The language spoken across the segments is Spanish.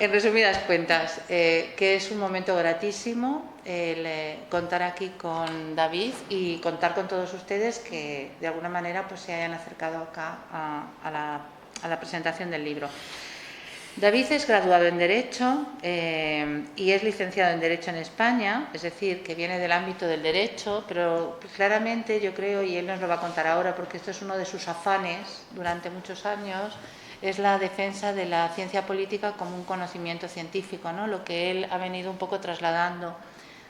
En resumidas cuentas, que es un momento gratísimo el contar aquí con David y contar con todos ustedes que de alguna manera pues se hayan acercado acá a la presentación del libro. David es graduado en Derecho y es licenciado en Derecho en España, es decir, que viene del ámbito del derecho, pero claramente yo creo, y él nos lo va a contar ahora, porque esto es uno de sus afanes durante muchos años, es la defensa de la ciencia política como un conocimiento científico, ¿no? Lo que él ha venido un poco trasladando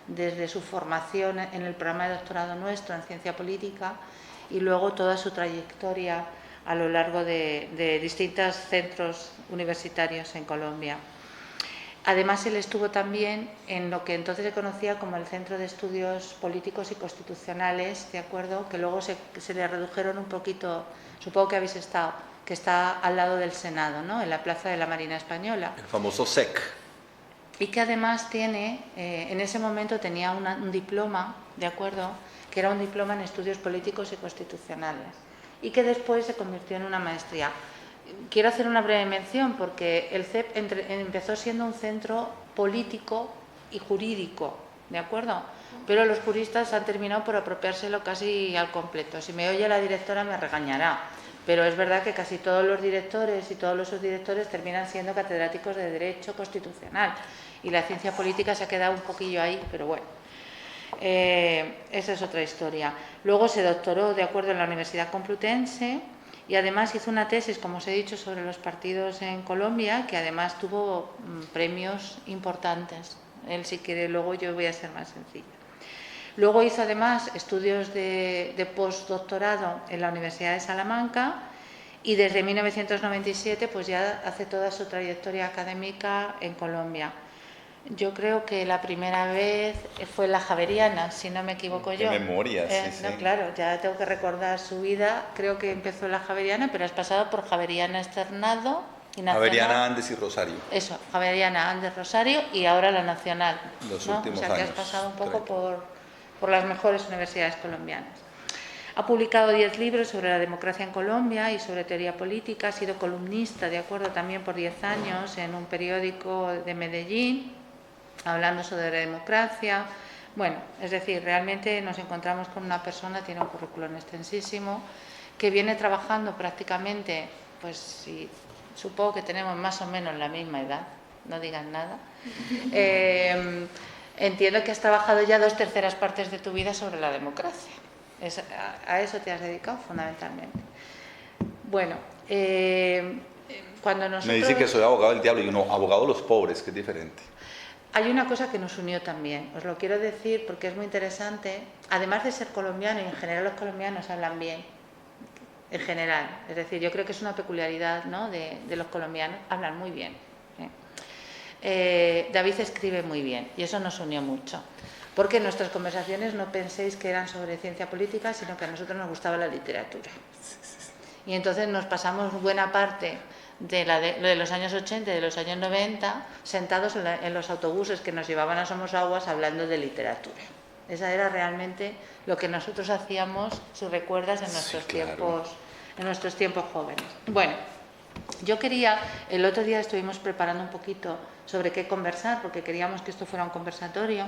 desde su formación en el programa de doctorado nuestro en ciencia política y luego toda su trayectoria a lo largo de distintos centros universitarios en Colombia. Además, él estuvo también en lo que entonces se conocía como el Centro de Estudios Políticos y Constitucionales, ¿de acuerdo? Que luego se le redujeron un poquito, supongo que habéis estado, que está al lado del Senado, ¿no? En la Plaza de la Marina Española. El famoso SEC. Y que además tiene, en ese momento tenía un diploma, ¿de acuerdo? Que era un diploma en Estudios Políticos y Constitucionales. Y que después se convirtió en una maestría. Quiero hacer una breve mención porque el CEP empezó siendo un centro político y jurídico, ¿de acuerdo? Pero los juristas han terminado por apropiárselo casi al completo. Si me oye la directora me regañará, pero es verdad que casi todos los directores y todos los subdirectores terminan siendo catedráticos de Derecho Constitucional y la ciencia política se ha quedado un poquillo ahí, pero bueno. Esa es otra historia. Luego se doctoró, de acuerdo, en la Universidad Complutense y además hizo una tesis, como os he dicho, sobre los partidos en Colombia, que además tuvo premios importantes. Él, si quiere, luego yo voy a ser más sencilla. Luego hizo además estudios de postdoctorado en la Universidad de Salamanca y desde 1997 pues ya hace toda su trayectoria académica en Colombia. Yo creo que la primera vez fue la Javeriana, si no me equivoco yo. Qué memoria, sí, No, sí. claro, ya tengo que recordar su vida. Creo que empezó en la Javeriana, pero has pasado por Javeriana Externado y Nacional. Javeriana, Andes y Rosario. Eso, Javeriana, Andes, Rosario y ahora la Nacional. Los ¿no? últimos o sea, que años, has pasado un poco correcto. por las mejores universidades colombianas. Ha publicado 10 libros sobre la democracia en Colombia y sobre teoría política. Ha sido columnista, de acuerdo, también por 10 años en un periódico de Medellín, hablando sobre la democracia. Bueno, es decir, realmente nos encontramos con una persona, tiene un currículum extensísimo, que viene trabajando prácticamente, pues sí, supongo que tenemos más o menos la misma edad, no digan nada. Entiendo que has trabajado ya 2/3 partes de tu vida sobre la democracia. A eso te has dedicado fundamentalmente. Bueno, cuando nosotros... Me dicen que soy abogado del diablo y yo no, abogado de los pobres, que es diferente. Hay una cosa que nos unió también, os lo quiero decir porque es muy interesante, además de ser colombiano, y en general los colombianos hablan bien, en general, es decir, yo creo que es una peculiaridad, ¿no? de los colombianos, hablan muy bien. David escribe muy bien y eso nos unió mucho, porque en nuestras conversaciones no penséis que eran sobre ciencia política, sino que a nosotros nos gustaba la literatura. Y entonces nos pasamos buena parte de los años 80 y de los años 90 sentados en los autobuses que nos llevaban a Somosaguas hablando de literatura. Esa era realmente lo que nosotros hacíamos, si recuerdas, en nuestros tiempos jóvenes. Bueno, yo quería, el otro día estuvimos preparando un poquito sobre qué conversar, porque queríamos que esto fuera un conversatorio.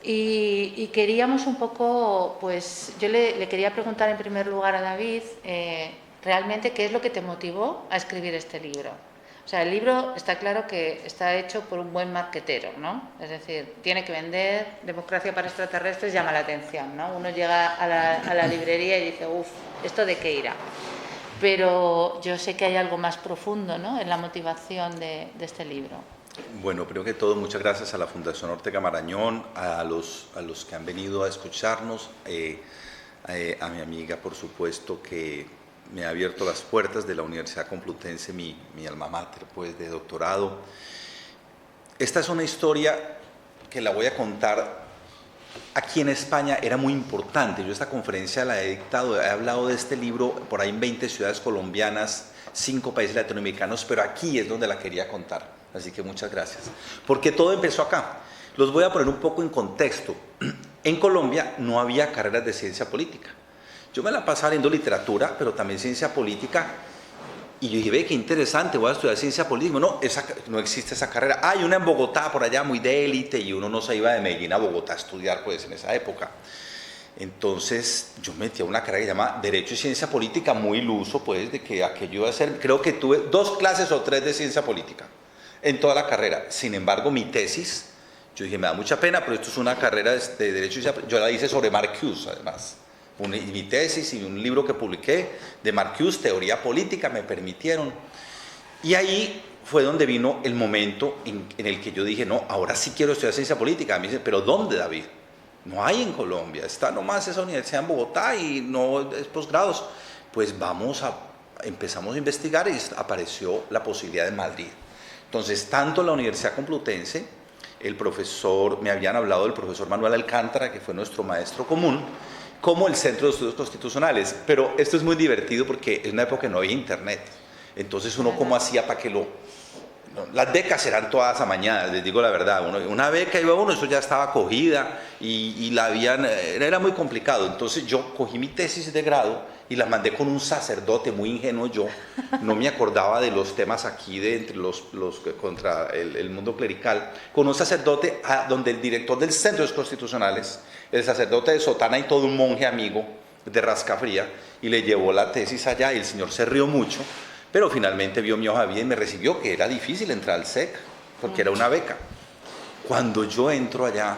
Y queríamos un poco, pues yo le quería preguntar en primer lugar a David, realmente qué es lo que te motivó a escribir este libro. O sea, el libro está claro que está hecho por un buen marquetero, ¿no? Es decir, tiene que vender, democracia para extraterrestres llama la atención, ¿no? Uno llega a la librería y dice, uff, ¿esto de qué irá? Pero yo sé que hay algo más profundo, ¿no? En la motivación de este libro. Bueno, primero que todo, muchas gracias a la Fundación Ortega Marañón, a los que han venido a escucharnos, a mi amiga, por supuesto, que me ha abierto las puertas de la Universidad Complutense, mi alma mater, pues, de doctorado. Esta es una historia que la voy a contar. Aquí en España era muy importante. Yo esta conferencia la he dictado, he hablado de este libro por ahí en 20 ciudades colombianas, 5 países latinoamericanos, pero aquí es donde la quería contar. Así que muchas gracias. Porque todo empezó acá. Los voy a poner un poco en contexto. En Colombia no había carreras de ciencia política. Yo me la pasaba leyendo literatura, pero también ciencia política, Y yo dije, ve, qué interesante, voy a estudiar ciencia política. No, no existe esa carrera. Hay una en Bogotá, por allá, muy de élite, y uno no se iba de Medellín a Bogotá a estudiar, pues, en esa época. Entonces, yo me metí a una carrera que se llama Derecho y Ciencia Política, muy iluso, pues, de que aquello iba a ser. Creo que tuve 2 clases o 3 de ciencia política en toda la carrera. Sin embargo, mi tesis, yo dije, me da mucha pena, pero esto es una carrera de Derecho y Ciencia Política. Yo la hice sobre Marcuse, además. Mi tesis y un libro que publiqué de Marcuse, Teoría Política, me permitieron. Y ahí fue donde vino el momento en el que yo dije, no, ahora sí quiero estudiar ciencia política. Me dice, ¿pero dónde, David? No hay en Colombia, está nomás esa universidad en Bogotá y no es posgrados. Pues empezamos a investigar y apareció la posibilidad de Madrid. Entonces, tanto la Universidad Complutense, me habían hablado del profesor Manuel Alcántara, que fue nuestro maestro común, como el Centro de Estudios Constitucionales. Pero esto es muy divertido porque es una época que no había internet. Entonces uno cómo hacía para que las becas eran todas amañadas, les digo la verdad. Una beca iba uno, eso ya estaba cogida y era muy complicado. Entonces yo cogí mi tesis de grado y la mandé con un sacerdote, muy ingenuo yo. No me acordaba de los temas aquí de entre los contra el mundo clerical. Con un sacerdote donde el director del Centro de Constitucionales, el sacerdote de Sotana y todo un monje amigo de Rascafría, y le llevó la tesis allá y el señor se rió mucho. Pero finalmente vio mi hoja de vida y me recibió, que era difícil entrar al SEC, porque era una beca. Cuando yo entro allá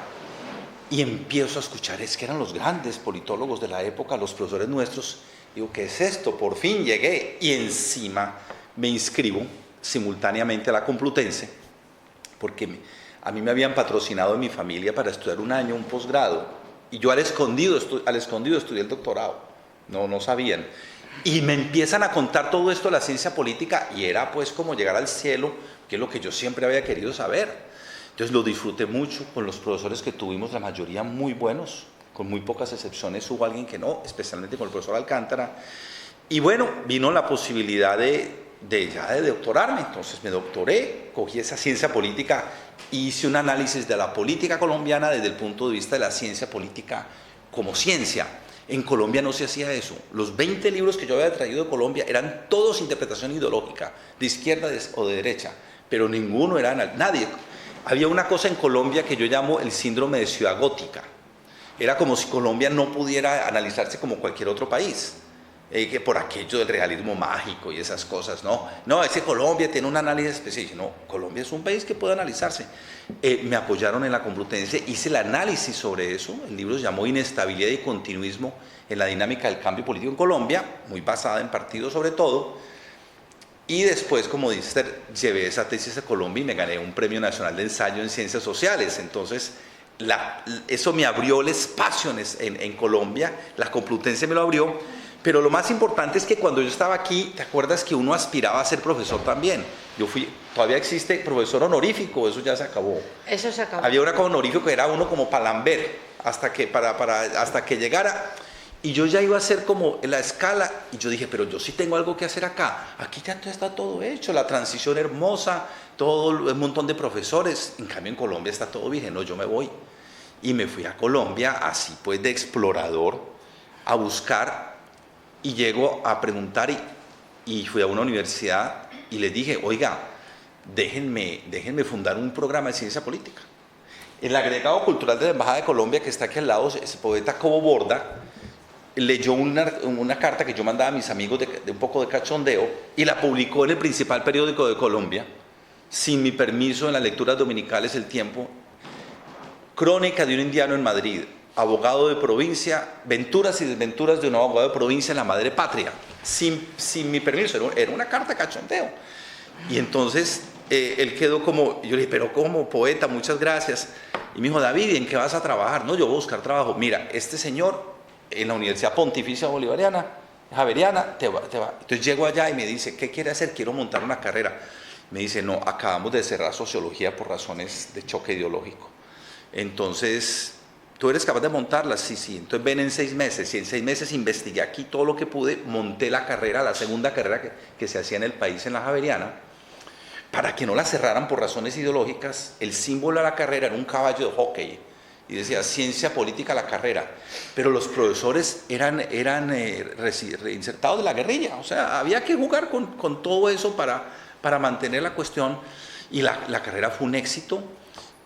y empiezo a escuchar, es que eran los grandes politólogos de la época, los profesores nuestros, digo, ¿qué es esto? Por fin llegué. Y encima me inscribo simultáneamente a la Complutense, porque a mí me habían patrocinado en mi familia para estudiar un año, un posgrado, y yo al escondido estudié el doctorado, no sabían. Y me empiezan a contar todo esto de la ciencia política y era pues como llegar al cielo, que es lo que yo siempre había querido saber. Entonces lo disfruté mucho con los profesores que tuvimos, la mayoría muy buenos, con muy pocas excepciones hubo alguien que no, especialmente con el profesor Alcántara. Y bueno, vino la posibilidad de doctorarme, entonces me doctoré, cogí esa ciencia política e hice un análisis de la política colombiana desde el punto de vista de la ciencia política como ciencia. En Colombia no se hacía eso. Los 20 libros que yo había traído de Colombia eran todos interpretación ideológica, de izquierda o de derecha, pero ninguno era nadie. Había una cosa en Colombia que yo llamo el síndrome de ciudad gótica. Era como si Colombia no pudiera analizarse como cualquier otro país, que por aquello del realismo mágico y esas cosas, no, es que Colombia tiene un análisis específico. No, Colombia es un país que puede analizarse. Me apoyaron en la Complutense, hice el análisis sobre eso, el libro se llamó Inestabilidad y Continuismo en la dinámica del cambio político en Colombia, muy basada en partidos sobre todo, y después, como dice, llevé esa tesis a Colombia y me gané un premio nacional de ensayo en ciencias sociales. Entonces, eso me abrió el espacio en Colombia, la Complutense me lo abrió. Pero lo más importante es que cuando yo estaba aquí, ¿te acuerdas que uno aspiraba a ser profesor también? Todavía existe profesor honorífico, eso ya se acabó. Eso se acabó. Había una como honorífico que era uno como Palambert, hasta que llegara. Y yo ya iba a hacer como la escala, y yo dije, pero yo sí tengo algo que hacer acá. Aquí ya está todo hecho, la transición hermosa, todo un montón de profesores. En cambio en Colombia está todo virgen, no, yo me voy. Y me fui a Colombia, así pues de explorador, a buscar. Y llego a preguntar y fui a una universidad y les dije, oiga, déjenme fundar un programa de ciencia política. El agregado cultural de la Embajada de Colombia, que está aquí al lado, ese poeta Cobo Borda, leyó una carta que yo mandaba a mis amigos de un poco de cachondeo y la publicó en el principal periódico de Colombia, sin mi permiso, en las lecturas dominicales El Tiempo. Crónica de un indiano en Madrid, abogado de provincia, venturas y desventuras de un abogado de provincia en la madre patria, sin mi permiso, era una carta de cachondeo. Y entonces él quedó como, yo le dije, pero como poeta, muchas gracias. Y me dijo, David, ¿en qué vas a trabajar? No, yo voy a buscar trabajo. Mira, este señor en la Universidad Pontificia Bolivariana, Javeriana, te va. Entonces llego allá y me dice, ¿qué quiere hacer? Quiero montar una carrera. Me dice, no, acabamos de cerrar sociología por razones de choque ideológico. Entonces, ¿tú eres capaz de montarla? Sí. Entonces ven en 6 meses. Y en 6 meses investigué aquí todo lo que pude, monté la carrera, la segunda carrera que se hacía en el país, en la Javeriana, para que no la cerraran por razones ideológicas. El símbolo de la carrera era un caballo de hockey, y decía ciencia política la carrera, pero los profesores eran reinsertados de la guerrilla, o sea, había que jugar con todo eso para mantener la cuestión, y la carrera fue un éxito.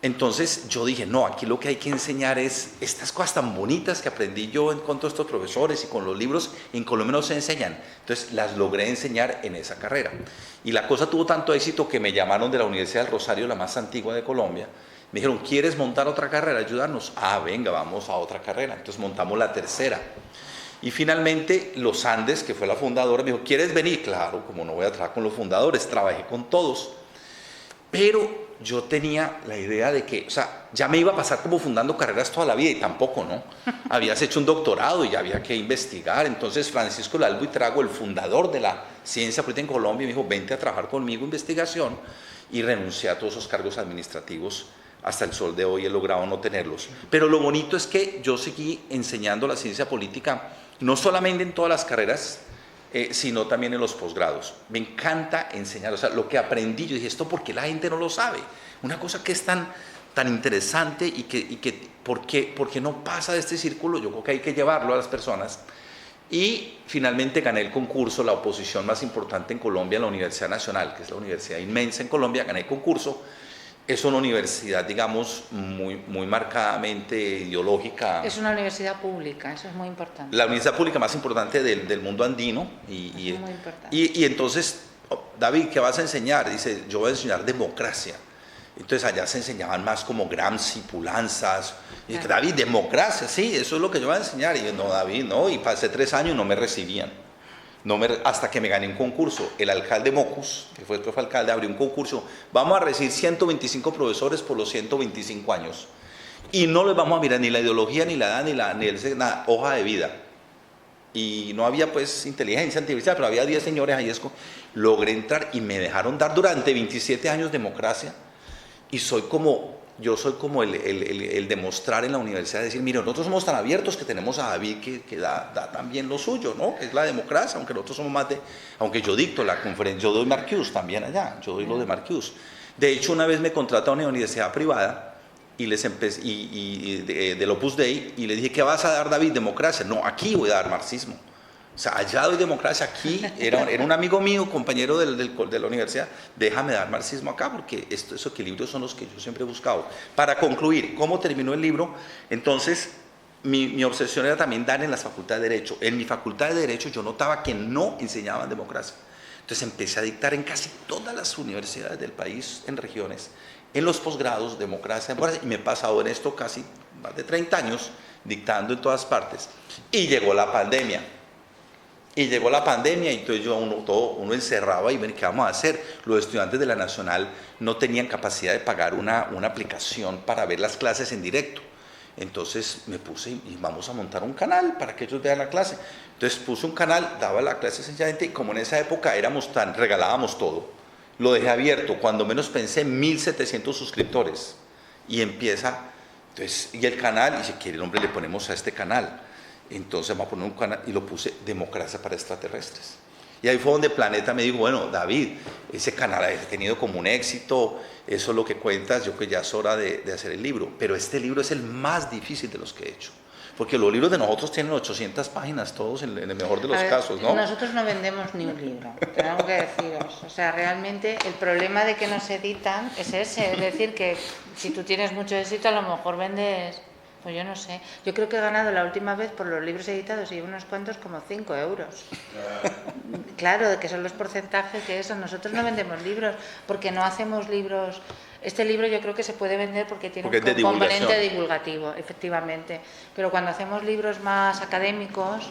Entonces yo dije, no, aquí lo que hay que enseñar es estas cosas tan bonitas que aprendí yo con todos estos profesores y con los libros, en Colombia no se enseñan. Entonces las logré enseñar en esa carrera. Y la cosa tuvo tanto éxito que me llamaron de la Universidad del Rosario, la más antigua de Colombia. Me dijeron, ¿quieres montar otra carrera? Ayudarnos. Ah, venga, vamos a otra carrera. Entonces montamos la tercera. Y finalmente los Andes, que fue la fundadora, me dijo, ¿quieres venir? Claro, como no voy a trabajar con los fundadores, trabajé con todos. Pero yo tenía la idea de que, o sea, ya me iba a pasar como fundando carreras toda la vida, y tampoco, ¿no? Habías hecho un doctorado y ya había que investigar. Entonces Francisco Leal Buitrago, el fundador de la ciencia política en Colombia, me dijo, vente a trabajar conmigo en investigación, y renuncié a todos esos cargos administrativos. Hasta el sol de hoy he logrado no tenerlos. Pero lo bonito es que yo seguí enseñando la ciencia política, no solamente en todas las carreras, sino también en los posgrados. Me encanta enseñar, o sea, lo que aprendí, yo dije, ¿esto por qué la gente no lo sabe? Una cosa que es tan interesante y que ¿por qué no pasa de este círculo? Yo creo que hay que llevarlo a las personas. Y finalmente gané el concurso, la oposición más importante en Colombia, en la Universidad Nacional, que es la universidad inmensa en Colombia. Gané el concurso. Es una universidad, digamos, muy marcadamente ideológica. Es una universidad pública, eso es muy importante. La universidad pública más importante del mundo andino. Es muy importante. Y entonces, David, ¿qué vas a enseñar? Dice, yo voy a enseñar democracia. Entonces allá se enseñaban más como Gramsci, Pulanzas. Y dije, David, democracia, sí, eso es lo que yo voy a enseñar. Y yo, no, David, no. Y pasé 3 años y no me recibían. Hasta que me gané un concurso. El alcalde Mocus, que fue el profe alcalde, abrió un concurso. Vamos a recibir 125 profesores por los 125 años. Y no les vamos a mirar ni la ideología, ni la edad, ni nada, hoja de vida. Y no había pues inteligencia artificial, pero había 10 señores ahí. Logré entrar y me dejaron dar durante 27 años democracia. Y yo soy como el demostrar en la universidad, decir, mire, nosotros somos tan abiertos que tenemos a David que da también lo suyo, ¿no? Que es la democracia, aunque nosotros somos más aunque yo dicto la conferencia, yo doy Marcuse también allá, yo doy lo de Marcuse. De hecho, una vez me contrata a una universidad privada y les empecé, del Opus Dei, y le dije, ¿qué vas a dar, David? Democracia. No, aquí voy a dar marxismo. O sea, allá doy democracia, aquí era un amigo mío, compañero de la universidad, déjame dar marxismo acá, porque estos equilibrios son los que yo siempre he buscado. Para concluir, ¿cómo terminó el libro? Entonces, mi obsesión era también dar en las facultades de Derecho. En mi facultad de Derecho yo notaba que no enseñaban democracia. Entonces empecé a dictar en casi todas las universidades del país, en regiones, en los posgrados, democracia, y me he pasado en esto casi más de 30 años, dictando en todas partes. Y llegó la pandemia. Y entonces uno encerraba y ven, ¿qué vamos a hacer? Los estudiantes de la Nacional no tenían capacidad de pagar una aplicación para ver las clases en directo. Entonces me puse y vamos a montar un canal para que ellos vean la clase. Entonces puse un canal, daba la clase sencillamente, y como en esa época regalábamos todo, lo dejé abierto. Cuando menos pensé, 1.700 suscriptores. Y y el canal, y si quiere el nombre le ponemos a este canal. Entonces vamos a poner un canal y lo puse Democracia para Extraterrestres. Y ahí fue donde Planeta me dijo, bueno, David, ese canal ha tenido como un éxito, eso es lo que cuentas, yo que ya es hora de hacer el libro. Pero este libro es el más difícil de los que he hecho. Porque los libros de nosotros tienen 800 páginas, todos en el mejor de los casos, ¿no? Nosotros no vendemos ni un libro, tenemos que deciros. O sea, realmente el problema de que nos editan es ese. Es decir, que si tú tienes mucho éxito, a lo mejor vendes... Pues yo no sé. Yo creo que he ganado la última vez por los libros editados y unos cuantos como 5 euros. Claro, que son los porcentajes que eso. Nosotros no vendemos libros porque no hacemos libros. Este libro yo creo que se puede vender porque tiene un componente divulgativo, efectivamente. Pero cuando hacemos libros más académicos,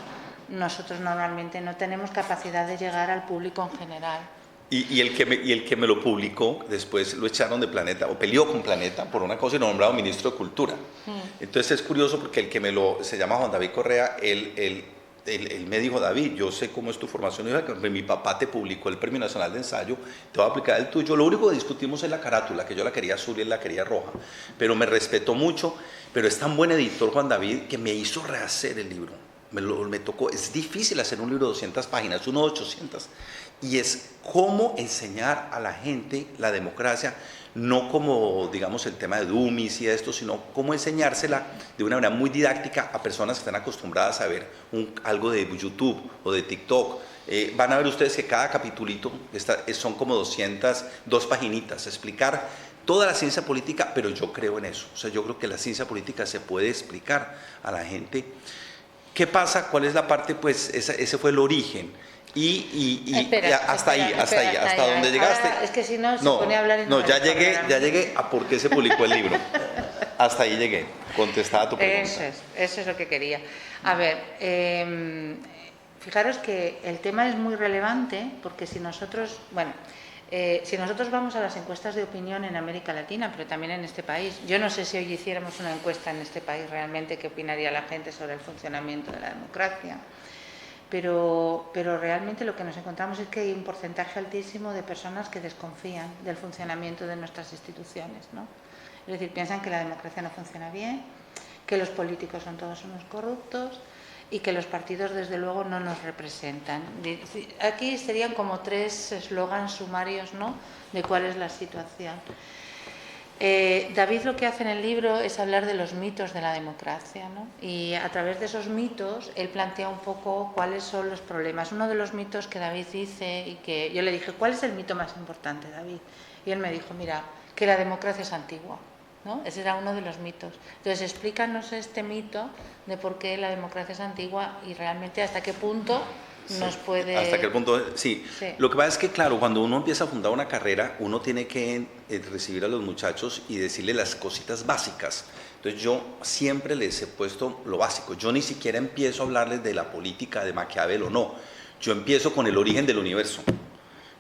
nosotros normalmente no tenemos capacidad de llegar al público en general. Y el que me lo publicó, después lo echaron de Planeta, o peleó con Planeta por una cosa y lo nombraron ministro de Cultura. Entonces es curioso porque se llama Juan David Correa, él me dijo, David, yo sé cómo es tu formación, mi papá te publicó el Premio Nacional de Ensayo, te voy a aplicar el tuyo. Lo único que discutimos es la carátula, que yo la quería azul y él la quería roja, pero me respetó mucho, pero es tan buen editor Juan David que me hizo rehacer el libro. Me tocó, es difícil hacer un libro de 200 páginas, uno de 800. y es cómo enseñar a la gente la democracia, no como, digamos, el tema de dummies y esto, sino cómo enseñársela de una manera muy didáctica a personas que están acostumbradas a ver algo de YouTube o de TikTok. Van a ver ustedes que cada capitulito son como 2 paginitas, explicar toda la ciencia política, pero yo creo en eso. O sea, yo creo que la ciencia política se puede explicar a la gente. ¿Qué pasa? ¿Cuál es la parte? Pues ese fue el origen. Hasta donde llegaste. Ahora, es que si no, se pone a hablar. No, ya llegué a por qué se publicó el libro. Hasta ahí llegué, contestada tu pregunta. Eso es lo que quería. A ver, fijaros que el tema es muy relevante, porque si nosotros vamos a las encuestas de opinión en América Latina, pero también en este país, yo no sé si hoy hiciéramos una encuesta en este país realmente qué opinaría la gente sobre el funcionamiento de la democracia. Pero realmente lo que nos encontramos es que hay un porcentaje altísimo de personas que desconfían del funcionamiento de nuestras instituciones, ¿no? Es decir, piensan que la democracia no funciona bien, que los políticos son todos unos corruptos y que los partidos desde luego no nos representan. Aquí serían como 3 eslogans sumarios, ¿no?, de cuál es la situación. David lo que hace en el libro es hablar de los mitos de la democracia, ¿no? Y a través de esos mitos él plantea un poco cuáles son los problemas. Uno de los mitos que David dice, y que yo le dije, ¿cuál es el mito más importante, David? Y él me dijo, mira, que la democracia es antigua, ¿no? Ese era uno de los mitos. Entonces explícanos este mito de por qué la democracia es antigua y realmente hasta qué punto nos puede... Hasta qué punto, sí. Lo que pasa es que, claro, cuando uno empieza a fundar una carrera, uno tiene que recibir a los muchachos y decirles las cositas básicas. Entonces yo siempre les he puesto lo básico. Yo ni siquiera empiezo a hablarles de la política de Maquiavelo, no. Yo empiezo con el origen del universo.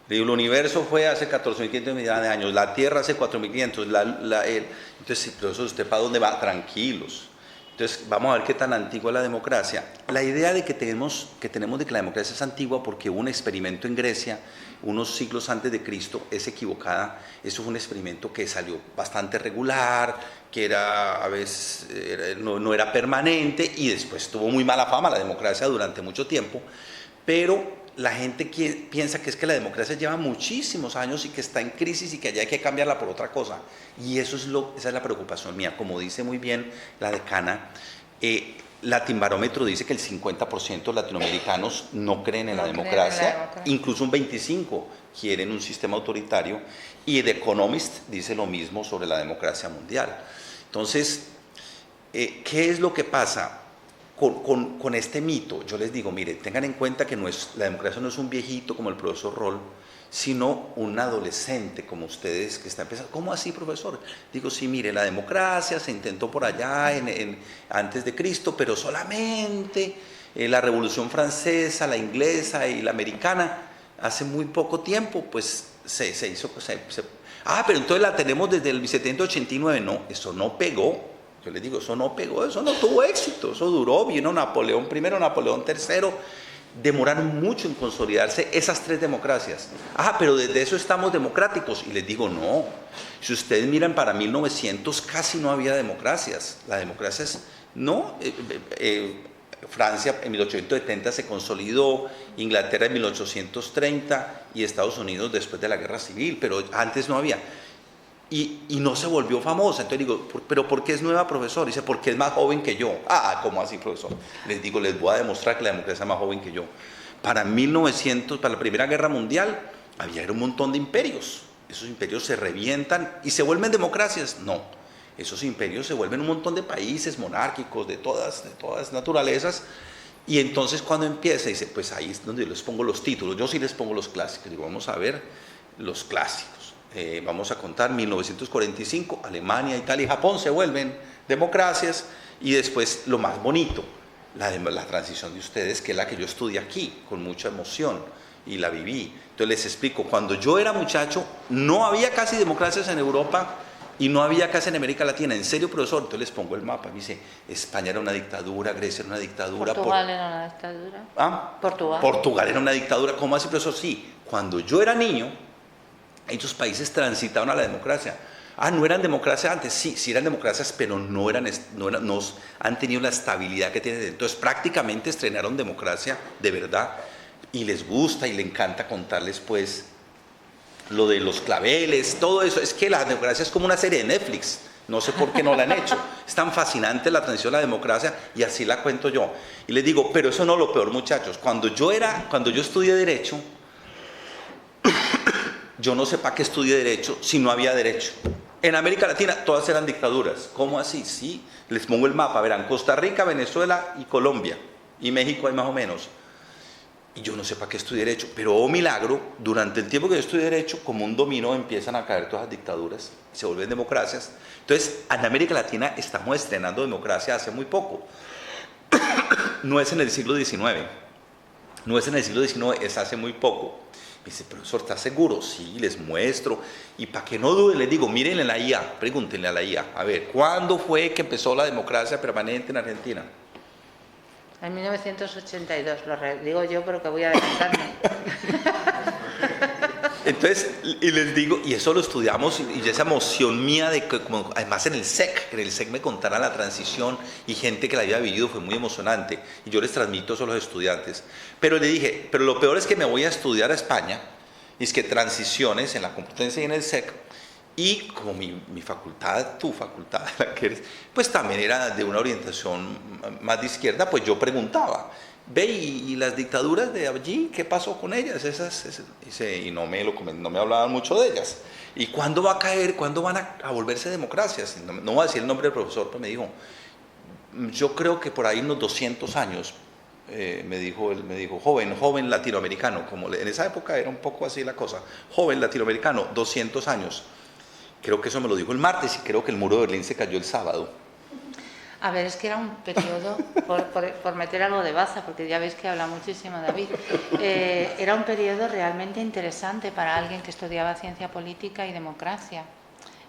El universo fue hace 14.500 millones de años, la Tierra hace 4.500. Entonces, sí, profesor, ¿usted para dónde va? Tranquilos. Entonces, vamos a ver qué tan antigua es la democracia. La idea de que tenemos de que la democracia es antigua porque hubo un experimento en Grecia unos siglos antes de Cristo es equivocada. Eso fue un experimento que salió bastante regular, que era, a veces no era permanente y después tuvo muy mala fama la democracia durante mucho tiempo, pero la gente piensa que es que la democracia lleva muchísimos años y que está en crisis y que allá hay que cambiarla por otra cosa. Y esa es la preocupación mía. Como dice muy bien la decana, Latinbarómetro dice que el 50% de los latinoamericanos no creen en la democracia, incluso un 25% quieren un sistema autoritario, y The Economist dice lo mismo sobre la democracia mundial. Entonces, ¿qué es lo que pasa con este mito? Yo les digo, mire, tengan en cuenta que la democracia no es un viejito como el profesor Roll, sino un adolescente como ustedes que está empezando. ¿Cómo así, profesor? Digo, sí, mire, la democracia se intentó por allá antes de Cristo, pero solamente la Revolución Francesa, la inglesa y la americana, hace muy poco tiempo, pues se hizo. Pero entonces la tenemos desde el 1789. No, eso no pegó. Yo les digo, eso no pegó, eso no tuvo éxito, eso duró, vino Napoleón I, Napoleón III, demoraron mucho en consolidarse esas 3 democracias. Pero desde eso estamos democráticos. Y les digo, no, si ustedes miran para 1900 casi no había democracias. La democracia Francia en 1870 se consolidó, Inglaterra en 1830 y Estados Unidos después de la Guerra Civil, pero antes no había. Y no se volvió famosa. Entonces digo, ¿pero por qué es nueva, profesor? Dice, porque es más joven que yo. ¿Cómo así, profesor? Les digo, les voy a demostrar que la democracia es más joven que yo. Para la Primera Guerra Mundial, había un montón de imperios. Esos imperios se revientan y se vuelven democracias. No, esos imperios se vuelven un montón de países monárquicos, de todas naturalezas. Y entonces cuando empieza, dice, pues ahí es donde yo les pongo los títulos. Yo sí les pongo los clásicos. Digo, vamos a ver los clásicos. Vamos a contar 1945, Alemania, Italia y Japón se vuelven democracias, y después lo más bonito, la transición de ustedes, que es la que yo estudié aquí con mucha emoción y la viví. Entonces les explico, cuando yo era muchacho no había casi democracias en Europa y no había casi en América Latina. En serio, profesor. Entonces les pongo el mapa. Me dice, España era una dictadura, Grecia era una dictadura. Portugal era una dictadura. Portugal era una dictadura. ¿Cómo así, profesor? Sí, cuando yo era niño, esos países transitaron a la democracia. ¿No eran democracia antes? Sí eran democracias, pero no han tenido la estabilidad que tienen. Entonces prácticamente estrenaron democracia de verdad y les gusta y le encanta contarles pues lo de los claveles, todo eso. Es que la democracia es como una serie de Netflix, no sé por qué no la han hecho. Es tan fascinante la transición a la democracia y así la cuento yo. Y les digo, pero eso no es lo peor, muchachos. Cuando yo estudié Derecho, yo no sé para qué estudié Derecho si no había derecho. En América Latina todas eran dictaduras. ¿Cómo así? Sí, les pongo el mapa, verán, Costa Rica, Venezuela y Colombia. Y México hay más o menos. Y yo no sé para qué estudié Derecho, pero oh milagro, durante el tiempo que yo estudié Derecho, como un dominó empiezan a caer todas las dictaduras y se vuelven democracias. Entonces, en América Latina estamos estrenando democracia hace muy poco. No es en el siglo XIX, no es en el siglo XIX, es hace muy poco. Me dice, profesor, ¿estás seguro? Sí, les muestro. Y para que no duden, les digo, mírenle a la IA, pregúntenle a la IA. A ver, ¿cuándo fue que empezó la democracia permanente en Argentina? En 1982, digo yo, pero que voy a adelantarme. Entonces, y les digo, y eso lo estudiamos, y esa emoción mía de que, como, además en el SEC me contaran la transición y gente que la había vivido fue muy emocionante. Y yo les transmito eso a los estudiantes. Pero le dije, pero lo peor es que me voy a estudiar a España, y es que transiciones en la Complutense y en el SEC, y como mi facultad, tu facultad, la que eres, pues también era de una orientación más de izquierda, pues yo preguntaba. Ve, y las dictaduras de allí, ¿qué pasó con ellas? Y no me hablaban mucho de ellas. ¿Y cuándo va a caer? ¿Cuándo van a volverse democracias? No voy a decir el nombre del profesor, pero me dijo, yo creo que por ahí unos 200 años, me dijo, joven latinoamericano, como en esa época era un poco así la cosa, joven latinoamericano, 200 años. Creo que eso me lo dijo el martes y creo que el muro de Berlín se cayó el sábado. A ver, es que era un periodo, por meter algo de baza, porque ya veis que habla muchísimo David, era un periodo realmente interesante para alguien que estudiaba ciencia política y democracia.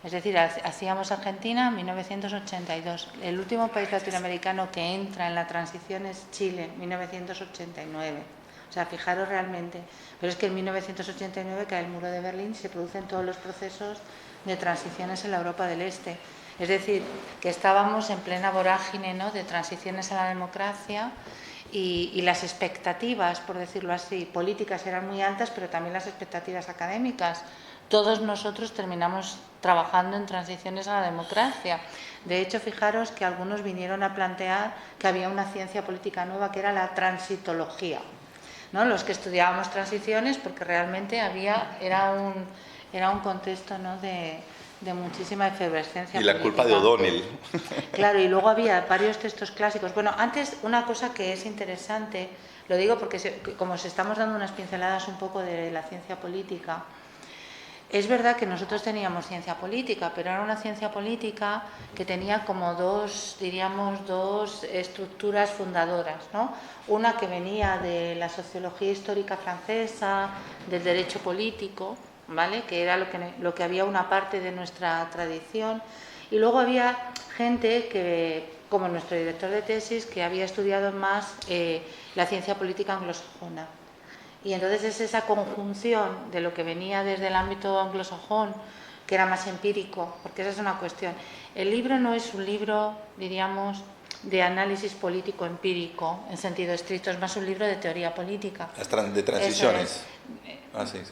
Es decir, hacíamos Argentina en 1982. El último país latinoamericano que entra en la transición es Chile, 1989. O sea, fijaros realmente. Pero es que en 1989 cae el muro de Berlín y se producen todos los procesos de transiciones en la Europa del Este. Es decir, que estábamos en plena vorágine, ¿no?, de transiciones a la democracia y las expectativas, por decirlo así, políticas eran muy altas, pero también las expectativas académicas. Todos nosotros terminamos trabajando en transiciones a la democracia. De hecho, fijaros que algunos vinieron a plantear que había una ciencia política nueva que era la transitología, ¿no? Los que estudiábamos transiciones, porque realmente era un contexto, ¿no?, de muchísima efervescencia y la política. Culpa de O'Donnell. Claro, y luego había varios textos clásicos. Bueno, antes una cosa que es interesante, lo digo porque como os estamos dando unas pinceladas un poco de la ciencia política, es verdad que nosotros teníamos ciencia política, pero era una ciencia política que tenía como dos estructuras fundadoras, ¿no? Una que venía de la sociología histórica francesa, del derecho político, ¿vale?, que era lo que había una parte de nuestra tradición, y luego había gente que, como nuestro director de tesis, que había estudiado más la ciencia política anglosajona. Y entonces es esa conjunción de lo que venía desde el ámbito anglosajón, que era más empírico, porque esa es una cuestión. El libro no es un libro, diríamos, de análisis político empírico, en sentido estricto, es más un libro de teoría política. De transiciones.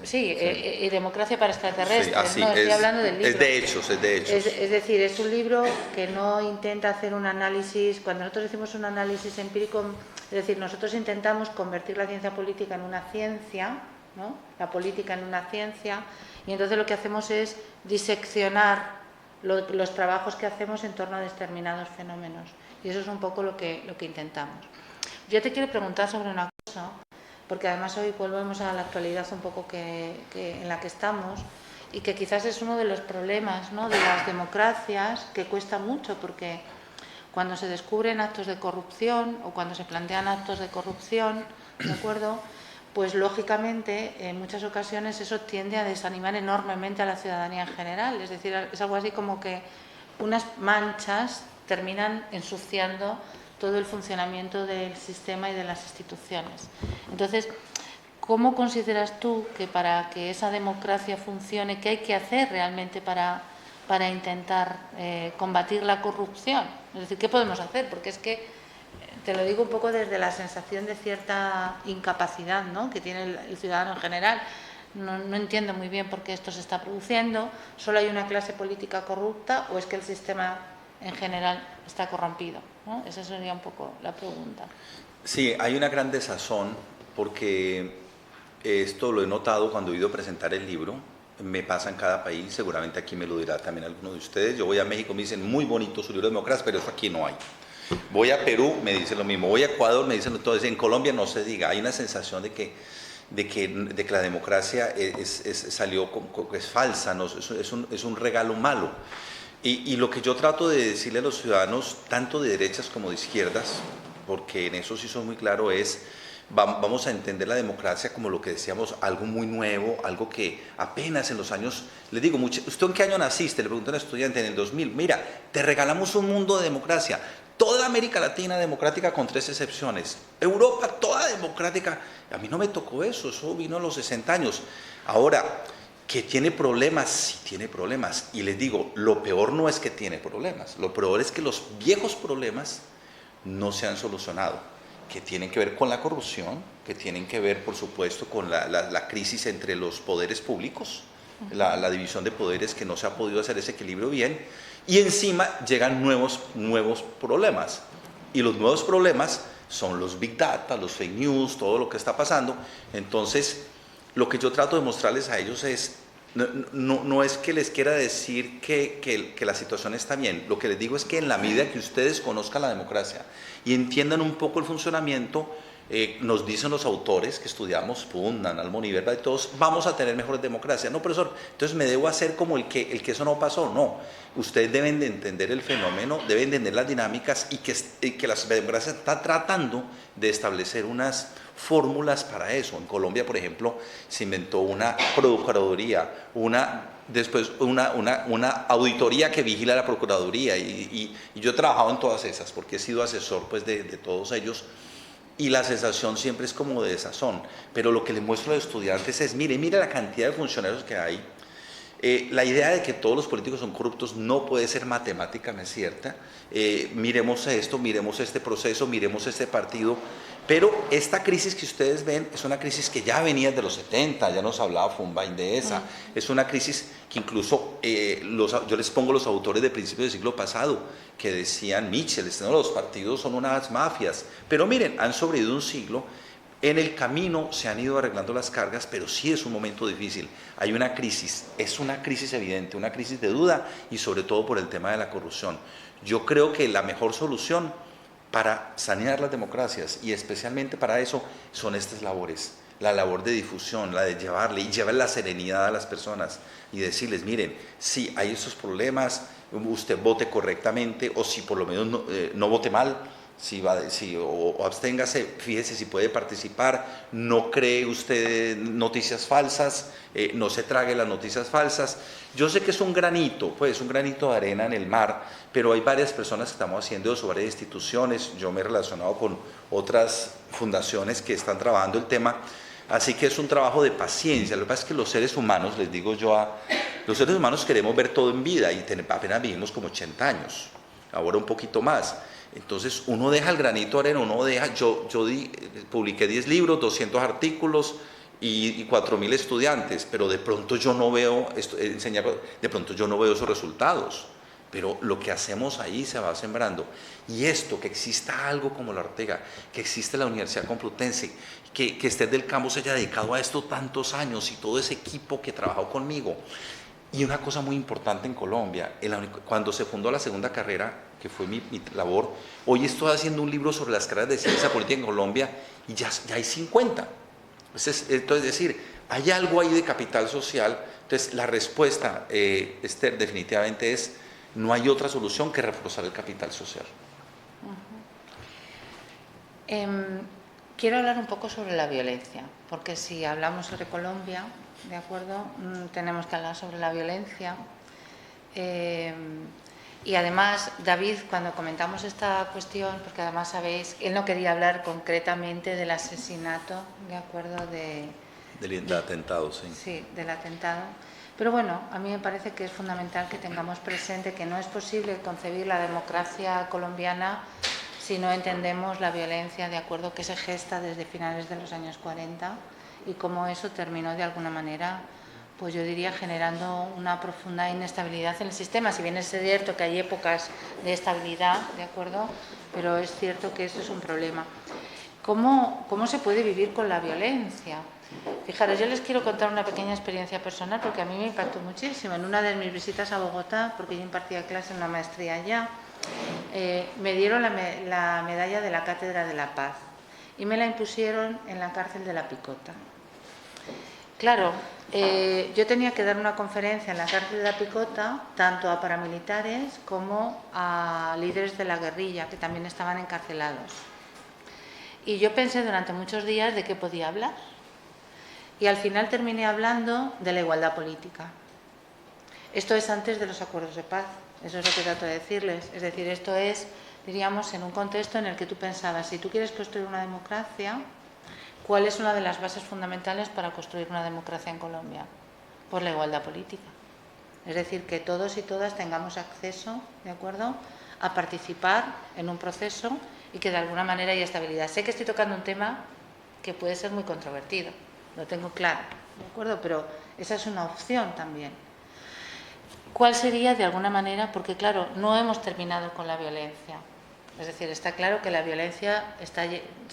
Sí, y democracia para extraterrestres. Sí, no, estoy hablando del libro. Es de hechos. Es decir, es un libro que no intenta hacer un análisis. Cuando nosotros decimos un análisis empírico, es decir, nosotros intentamos convertir la ciencia política en una ciencia, ¿no?, la política en una ciencia, y entonces lo que hacemos es diseccionar los trabajos que hacemos en torno a determinados fenómenos. Y eso es un poco lo que intentamos. Yo te quiero preguntar sobre una cosa, porque además hoy volvemos a la actualidad un poco en la que estamos, y que quizás es uno de los problemas, ¿no?, de las democracias, que cuesta mucho, porque cuando se descubren actos de corrupción o cuando se plantean actos de corrupción, ¿de acuerdo?, pues lógicamente en muchas ocasiones eso tiende a desanimar enormemente a la ciudadanía en general. Es decir, es algo así como que unas manchas terminan ensuciando todo el funcionamiento del sistema y de las instituciones. Entonces, ¿cómo consideras tú que para que esa democracia funcione, qué hay que hacer realmente para intentar combatir la corrupción? Es decir, ¿qué podemos hacer? Porque es que te lo digo un poco desde la sensación de cierta incapacidad, ¿no?, que tiene el ciudadano en general. No entiendo muy bien por qué esto se está produciendo. ¿Solo hay una clase política corrupta o es que el sistema en general está corrompido, ¿no? Esa sería un poco la pregunta. Sí, hay una gran desazón porque esto lo he notado cuando he ido a presentar el libro. Me pasa en cada país, seguramente aquí me lo dirá también alguno de ustedes. Yo voy a México, me dicen muy bonito su libro de democracia, pero eso aquí no hay. Voy a Perú, me dicen lo mismo. Voy a Ecuador, me dicen todo eso. En Colombia no se diga. Hay una sensación de que la democracia salió, es falsa, ¿no? Es un regalo malo. Y lo que yo trato de decirle a los ciudadanos, tanto de derechas como de izquierdas, porque en eso sí soy muy claro, es vamos a entender la democracia como lo que decíamos, algo muy nuevo, algo que apenas en los años, les digo, ¿usted en qué año naciste? Le pregunté a un estudiante, en el 2000, mira, te regalamos un mundo de democracia, toda América Latina democrática con 3 excepciones, Europa toda democrática, a mí no me tocó eso vino a los 60 años, ahora, que tiene problemas, sí tiene problemas, y les digo, lo peor no es que tiene problemas, lo peor es que los viejos problemas no se han solucionado, que tienen que ver con la corrupción, que tienen que ver, por supuesto, con la crisis entre los poderes públicos, la división de poderes, que no se ha podido hacer ese equilibrio bien, y encima llegan nuevos problemas, y los nuevos problemas son los big data, los fake news, todo lo que está pasando. Entonces, lo que yo trato de mostrarles a ellos es, no es que les quiera decir que la situación está bien, lo que les digo es que en la medida que ustedes conozcan la democracia y entiendan un poco el funcionamiento, nos dicen los autores que estudiamos, Putnam, Almond y Verba y todos, vamos a tener mejores democracias. No, profesor, entonces me debo hacer como el que eso no pasó. No, ustedes deben de entender el fenómeno, deben de entender las dinámicas y que la democracia está tratando de establecer unas fórmulas para eso. En Colombia, por ejemplo, se inventó una procuraduría, después una auditoría que vigila la procuraduría y yo he trabajado en todas esas porque he sido asesor pues de todos ellos, y la sensación siempre es como de desazón, pero lo que les muestro a los estudiantes es, mire la cantidad de funcionarios que hay. La idea de que todos los políticos son corruptos no puede ser matemáticamente cierta. Miremos esto, miremos este proceso, miremos este partido, pero esta crisis que ustedes ven es una crisis que ya venía de los 70, ya nos hablaba Fumbain de esa, es una crisis que incluso yo les pongo los autores de principios del siglo pasado, que decían Mitchell, no, los partidos son unas mafias, pero miren, han sobrevivido un siglo. En el camino se han ido arreglando las cargas, pero sí es un momento difícil. Hay una crisis, es una crisis evidente, una crisis de duda y sobre todo por el tema de la corrupción. Yo creo que la mejor solución para sanear las democracias y especialmente para eso son estas labores. La labor de difusión, la de llevar la serenidad a las personas y decirles, miren, sí, hay esos problemas, usted vote correctamente o si por lo menos no vote mal. O absténgase, fíjese si puede participar, no cree usted noticias falsas, no se trague las noticias falsas. Yo sé que es un granito, pues un granito de arena en el mar, pero hay varias personas que estamos haciendo eso, varias instituciones, yo me he relacionado con otras fundaciones que están trabajando el tema, así que es un trabajo de paciencia. Lo que pasa es que los seres humanos, les digo yo, los seres humanos queremos ver todo en vida y apenas vivimos como 80 años, ahora un poquito más. Entonces uno deja el granito de arena, yo publiqué 10 libros, 200 artículos y 4.000 estudiantes, pero de pronto yo no veo esos resultados, pero lo que hacemos ahí se va sembrando. Y esto, que exista algo como la Ortega, que existe la Universidad Complutense, que Esther del Campo se haya dedicado a esto tantos años y todo ese equipo que trabajó conmigo. Y una cosa muy importante en Colombia, cuando se fundó la segunda carrera, que fue mi labor, hoy estoy haciendo un libro sobre las carreras de ciencia política en Colombia y ya hay 50. Entonces, es decir, hay algo ahí de capital social. Entonces, la respuesta, Esther, definitivamente es, no hay otra solución que reforzar el capital social. Quiero hablar un poco sobre la violencia, porque si hablamos sobre Colombia, ¿de acuerdo? Tenemos que hablar sobre la violencia. Y además, David, cuando comentamos esta cuestión, porque además sabéis, él no quería hablar concretamente del asesinato, ¿de acuerdo? Del atentado, sí. Sí, del atentado. Pero bueno, a mí me parece que es fundamental que tengamos presente que no es posible concebir la democracia colombiana si no entendemos la violencia, de acuerdo, que se gesta desde finales de los años 40 y cómo eso terminó de alguna manera, pues yo diría, generando una profunda inestabilidad en el sistema. Si bien es cierto que hay épocas de estabilidad, de acuerdo, pero es cierto que eso es un problema. ¿Cómo se puede vivir con la violencia? Fijaros, yo les quiero contar una pequeña experiencia personal porque a mí me impactó muchísimo. En una de mis visitas a Bogotá, porque yo impartía clase en una maestría allá, me dieron la medalla de la Cátedra de la Paz y me la impusieron en la cárcel de La Picota. Claro, yo tenía que dar una conferencia en la cárcel de La Picota tanto a paramilitares como a líderes de la guerrilla que también estaban encarcelados. Y yo pensé durante muchos días de qué podía hablar. Y al final terminé hablando de la igualdad política. Esto es antes de los acuerdos de paz, eso es lo que trato de decirles. Es decir, esto es, diríamos, en un contexto en el que tú pensabas, si tú quieres construir una democracia, ¿cuál es una de las bases fundamentales para construir una democracia en Colombia? Pues la igualdad política. Es decir, que todos y todas tengamos acceso, ¿de acuerdo?, a participar en un proceso y que de alguna manera haya estabilidad. Sé que estoy tocando un tema que puede ser muy controvertido, lo tengo claro, ¿de acuerdo? Pero esa es una opción también. ¿Cuál sería de alguna manera? Porque claro, no hemos terminado con la violencia. Es decir, está claro que la violencia está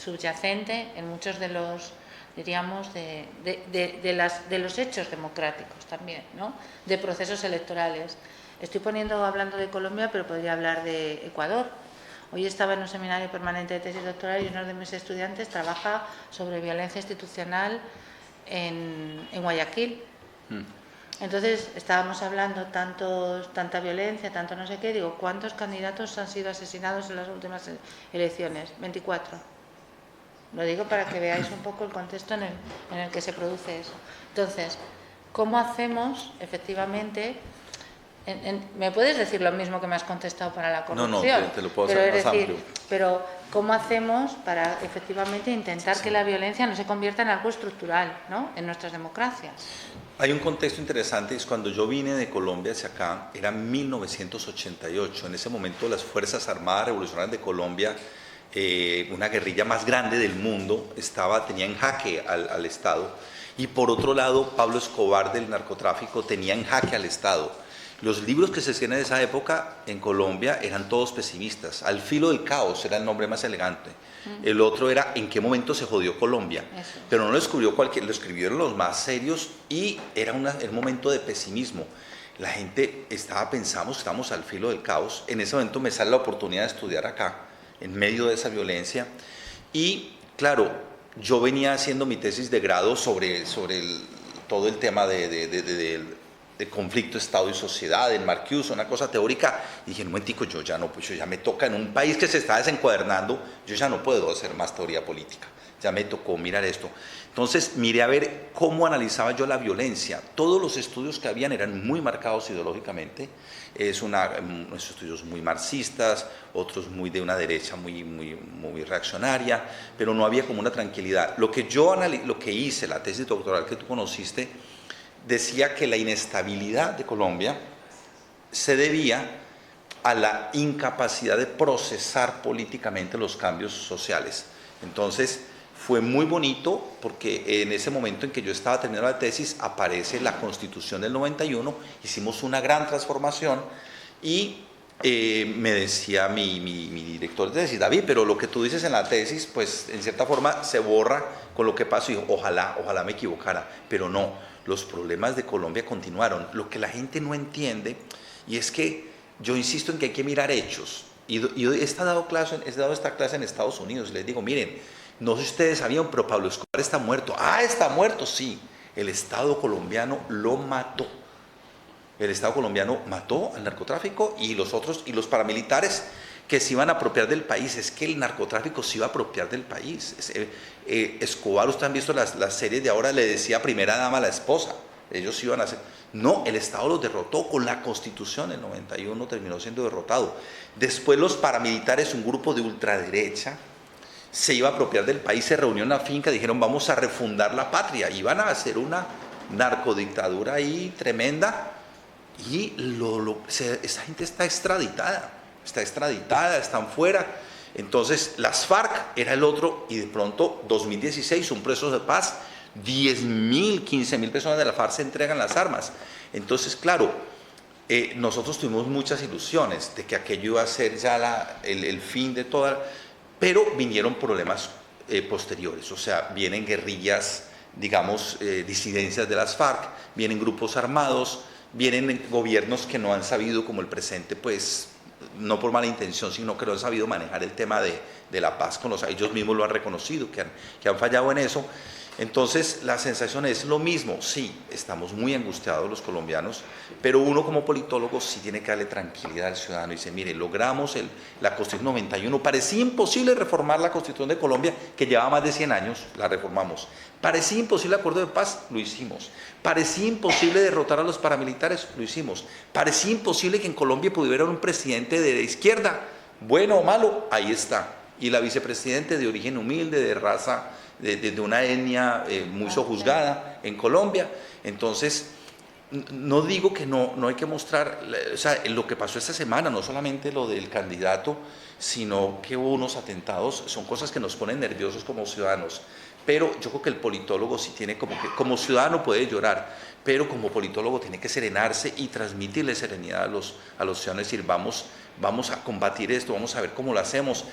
subyacente en muchos de los, diríamos, de los hechos democráticos también, ¿no? De procesos electorales. Estoy hablando de Colombia, pero podría hablar de Ecuador. Hoy estaba en un seminario permanente de tesis doctoral y uno de mis estudiantes trabaja sobre violencia institucional en Guayaquil. Entonces estábamos hablando tanta violencia, tanto no sé qué, digo, ¿cuántos candidatos han sido asesinados en las últimas elecciones? 24. Lo digo para que veáis un poco el contexto en el que se produce eso. Entonces, ¿cómo hacemos efectivamente? ¿Me puedes decir lo mismo que me has contestado para la corrupción? No, te lo puedo hacer más amplio. Pero ¿cómo hacemos para efectivamente intentar que la violencia no se convierta en algo estructural, ¿no?, en nuestras democracias? Hay un contexto interesante, es cuando yo vine de Colombia hacia acá, era 1988. En ese momento las Fuerzas Armadas Revolucionarias de Colombia, una guerrilla más grande del mundo, tenía en jaque al Estado. Y por otro lado, Pablo Escobar del narcotráfico tenía en jaque al Estado. Los libros que se escribían en esa época en Colombia eran todos pesimistas. Al filo del caos era el nombre más elegante. El otro era ¿en qué momento se jodió Colombia? Eso. Pero no lo escribió cualquiera, lo escribieron los más serios y era un momento de pesimismo. La gente pensamos que estamos al filo del caos. En ese momento me sale la oportunidad de estudiar acá, en medio de esa violencia. Y claro, yo venía haciendo mi tesis de grado sobre todo el tema de conflicto, Estado y sociedad, en Marcuse, una cosa teórica, y dije, un momentico, yo ya me toca, en un país que se está desencuadernando, yo ya no puedo hacer más teoría política, ya me tocó mirar esto. Entonces miré a ver cómo analizaba yo la violencia. Todos los estudios que habían eran muy marcados ideológicamente, unos estudios muy marxistas, otros muy de una derecha muy reaccionaria, pero no había como una tranquilidad. Lo que hice, la tesis doctoral que tú conociste, decía que la inestabilidad de Colombia se debía a la incapacidad de procesar políticamente los cambios sociales. Entonces fue muy bonito porque en ese momento en que yo estaba terminando la tesis aparece la Constitución del 91, hicimos una gran transformación y me decía mi director de tesis, David, pero lo que tú dices en la tesis, pues en cierta forma se borra con lo que pasó. Y dijo, ojalá me equivocara, pero no. Los problemas de Colombia continuaron. Lo que la gente no entiende, y es que yo insisto en que hay que mirar hechos. Y he dado esta clase en Estados Unidos, y les digo, miren, no sé si ustedes sabían, pero Pablo Escobar está muerto. Ah, está muerto, sí. El Estado colombiano lo mató. El Estado colombiano mató al narcotráfico y los paramilitares que se iban a apropiar del país. Es que el narcotráfico se iba a apropiar del país. Escobar, ustedes han visto las series de ahora, le decía primera dama a la esposa. Ellos iban a hacer... No, el Estado los derrotó con la Constitución. El 91 terminó siendo derrotado. Después los paramilitares, un grupo de ultraderecha, se iba a apropiar del país, se reunió en una finca, dijeron vamos a refundar la patria. Iban a hacer una narcodictadura ahí tremenda y esa gente está extraditada, están fuera. Entonces, las FARC era el otro, y de pronto, 2016, un proceso de paz, 10.000, 15.000 personas de la FARC se entregan las armas. Entonces, claro, nosotros tuvimos muchas ilusiones de que aquello iba a ser ya el fin de toda, pero vinieron problemas posteriores, o sea, vienen guerrillas, digamos, disidencias de las FARC, vienen grupos armados, vienen gobiernos que no han sabido, como el presente, pues, no por mala intención, sino que no han sabido manejar el tema de la paz con ellos mismos lo han reconocido, que han fallado en eso. Entonces, la sensación es lo mismo, sí, estamos muy angustiados los colombianos, pero uno como politólogo sí tiene que darle tranquilidad al ciudadano y dice, mire, logramos la Constitución 91, parecía imposible reformar la Constitución de Colombia, que llevaba más de 100 años, la reformamos, parecía imposible el acuerdo de paz, lo hicimos, parecía imposible derrotar a los paramilitares, lo hicimos, parecía imposible que en Colombia pudiera haber un presidente de izquierda, bueno o malo, ahí está, y la vicepresidente de origen humilde, de raza, de una etnia muy sojuzgada en Colombia. Entonces, no digo que no hay que mostrar, o sea, lo que pasó esta semana, no solamente lo del candidato, sino que hubo unos atentados, son cosas que nos ponen nerviosos como ciudadanos. Pero yo creo que el politólogo sí tiene como ciudadano puede llorar, pero como politólogo tiene que serenarse y transmitirle serenidad a los ciudadanos, es decir, vamos a combatir esto, vamos a ver cómo lo hacemos,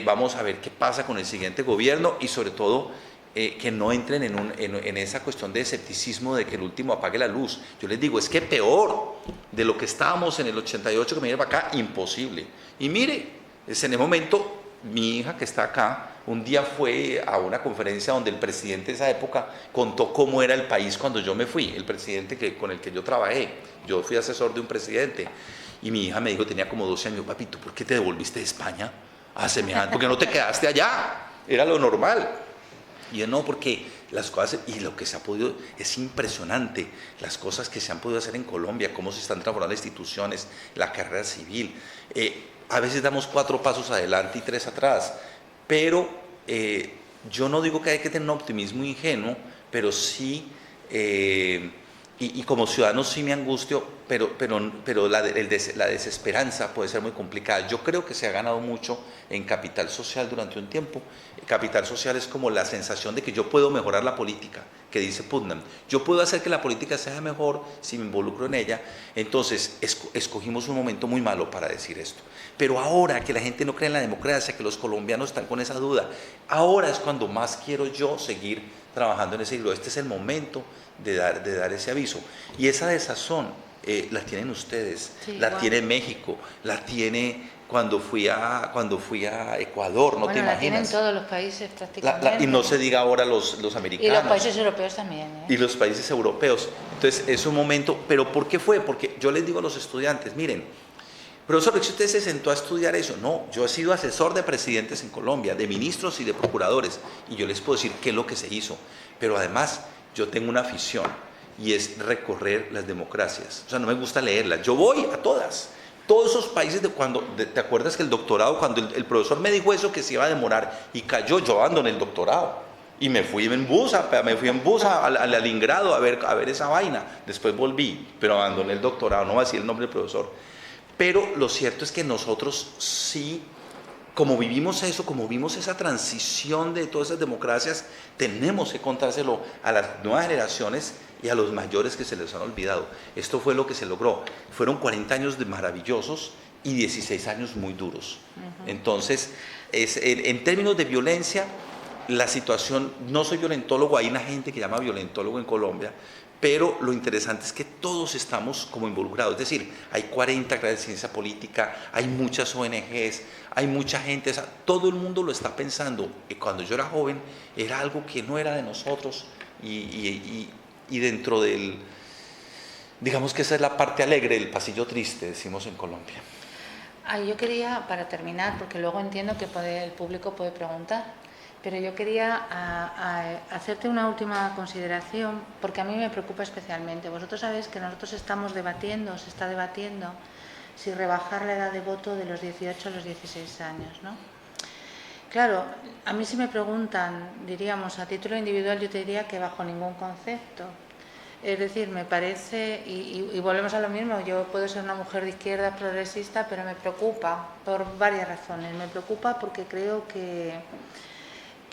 vamos a ver qué pasa con el siguiente gobierno y sobre todo que no entren en esa cuestión de escepticismo de que el último apague la luz. Yo les digo, es que peor de lo que estábamos en el 88 que me viene para acá, imposible. Y mire, en el momento, mi hija que está acá, un día fue a una conferencia donde el presidente de esa época contó cómo era el país cuando yo me fui, el presidente con el que yo trabajé. Yo fui asesor de un presidente y mi hija me dijo, tenía como 12 años, papi, ¿tú por qué te devolviste de España a semejante? ¿Por qué no te quedaste allá? Era lo normal. Y yo no, porque las cosas, y lo que se ha podido, es impresionante, las cosas que se han podido hacer en Colombia, cómo se están transformando las instituciones, la carrera civil. A veces damos 4 pasos adelante y 3 atrás, pero yo no digo que hay que tener un optimismo ingenuo, pero sí, y como ciudadano sí me angustio, pero la desesperanza puede ser muy complicada. Yo creo que se ha ganado mucho en capital social durante un tiempo. Capital social es como la sensación de que yo puedo mejorar la política, que dice Putnam. Yo puedo hacer que la política sea mejor si me involucro en ella. Entonces, escogimos un momento muy malo para decir esto. Pero ahora que la gente no cree en la democracia, que los colombianos están con esa duda, ahora es cuando más quiero yo seguir trabajando en ese hilo. Este es el momento de dar ese aviso. Y esa desazón la tienen ustedes, sí, la tiene México, la tiene cuando fui a Ecuador, no te imaginas. La tienen todos los países prácticamente. Y no se diga ahora los americanos. Y los países europeos también. Y los países europeos. Entonces es un momento, pero ¿por qué fue? Porque yo les digo a los estudiantes, miren, profesor, si usted se sentó a estudiar eso, no, yo he sido asesor de presidentes en Colombia, de ministros y de procuradores, y yo les puedo decir qué es lo que se hizo, pero además yo tengo una afición, y es recorrer las democracias, o sea, no me gusta leerlas, yo voy a todos esos países ¿te acuerdas que el doctorado, cuando el profesor me dijo eso que se iba a demorar, y cayó, yo abandoné el doctorado, y me fui en bus al Alingrado a ver esa vaina, después volví, pero abandoné el doctorado, no voy a decir el nombre del profesor. Pero lo cierto es que nosotros sí, como vivimos eso, como vimos esa transición de todas esas democracias, tenemos que contárselo a las nuevas generaciones y a los mayores que se les han olvidado. Esto fue lo que se logró. Fueron 40 años de maravillosos y 16 años muy duros. Entonces, en términos de violencia, la situación, no soy violentólogo, hay una gente que llama violentólogo en Colombia, pero lo interesante es que todos estamos como involucrados, es decir, hay 40 grados de ciencia política, hay muchas ONGs, hay mucha gente, o sea, todo el mundo lo está pensando. Y cuando yo era joven era algo que no era de nosotros y dentro del, digamos que esa es la parte alegre del pasillo triste, decimos en Colombia. Yo quería, para terminar, porque luego entiendo que el público puede preguntar, pero yo quería hacerte una última consideración, porque a mí me preocupa especialmente. Vosotros sabéis que nosotros se está debatiendo si rebajar la edad de voto de los 18 a los 16 años, ¿no? Claro, a mí si me preguntan, diríamos, a título individual, yo te diría que bajo ningún concepto. Es decir, me parece, y volvemos a lo mismo, yo puedo ser una mujer de izquierda progresista, pero me preocupa por varias razones. Me preocupa porque creo que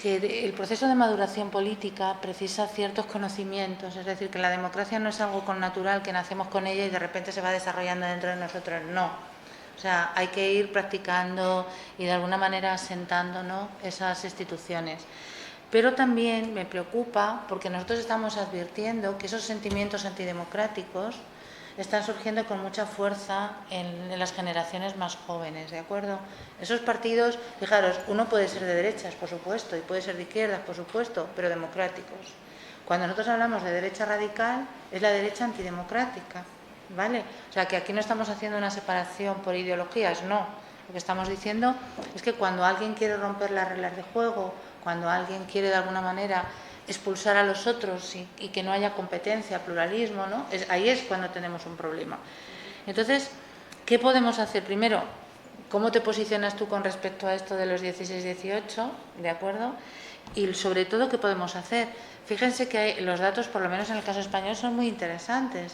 el proceso de maduración política precisa ciertos conocimientos, es decir, que la democracia no es algo connatural, que nacemos con ella y de repente se va desarrollando dentro de nosotros, no. O sea, hay que ir practicando y de alguna manera asentando, ¿no?, esas instituciones. Pero también me preocupa porque nosotros estamos advirtiendo que esos sentimientos antidemocráticos están surgiendo con mucha fuerza en las generaciones más jóvenes, ¿de acuerdo? Esos partidos, fijaros, uno puede ser de derechas, por supuesto, y puede ser de izquierdas, por supuesto, pero democráticos. Cuando nosotros hablamos de derecha radical, es la derecha antidemocrática, ¿vale? O sea, que aquí no estamos haciendo una separación por ideologías, no. Lo que estamos diciendo es que cuando alguien quiere romper las reglas de juego, cuando alguien quiere de alguna manera expulsar a los otros y que no haya competencia, pluralismo, ¿no? Ahí es cuando tenemos un problema. Entonces, ¿qué podemos hacer? Primero, ¿cómo te posicionas tú con respecto a esto de los 16-18? ¿De acuerdo? Y sobre todo, ¿qué podemos hacer? Fíjense que los datos, por lo menos en el caso español, son muy interesantes.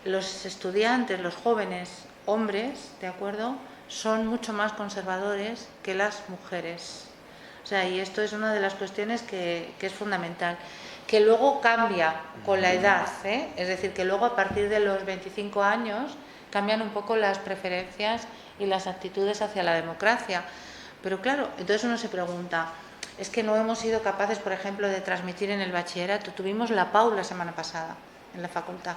Los estudiantes, los jóvenes hombres, ¿de acuerdo?, son mucho más conservadores que las mujeres. O sea, y esto es una de las cuestiones que es fundamental, que luego cambia con la edad, ¿eh? Es decir, que luego a partir de los 25 años cambian un poco las preferencias y las actitudes hacia la democracia. Pero claro, entonces uno se pregunta, es que no hemos sido capaces, por ejemplo, de transmitir en el bachillerato. Tuvimos la PAU la semana pasada en la facultad.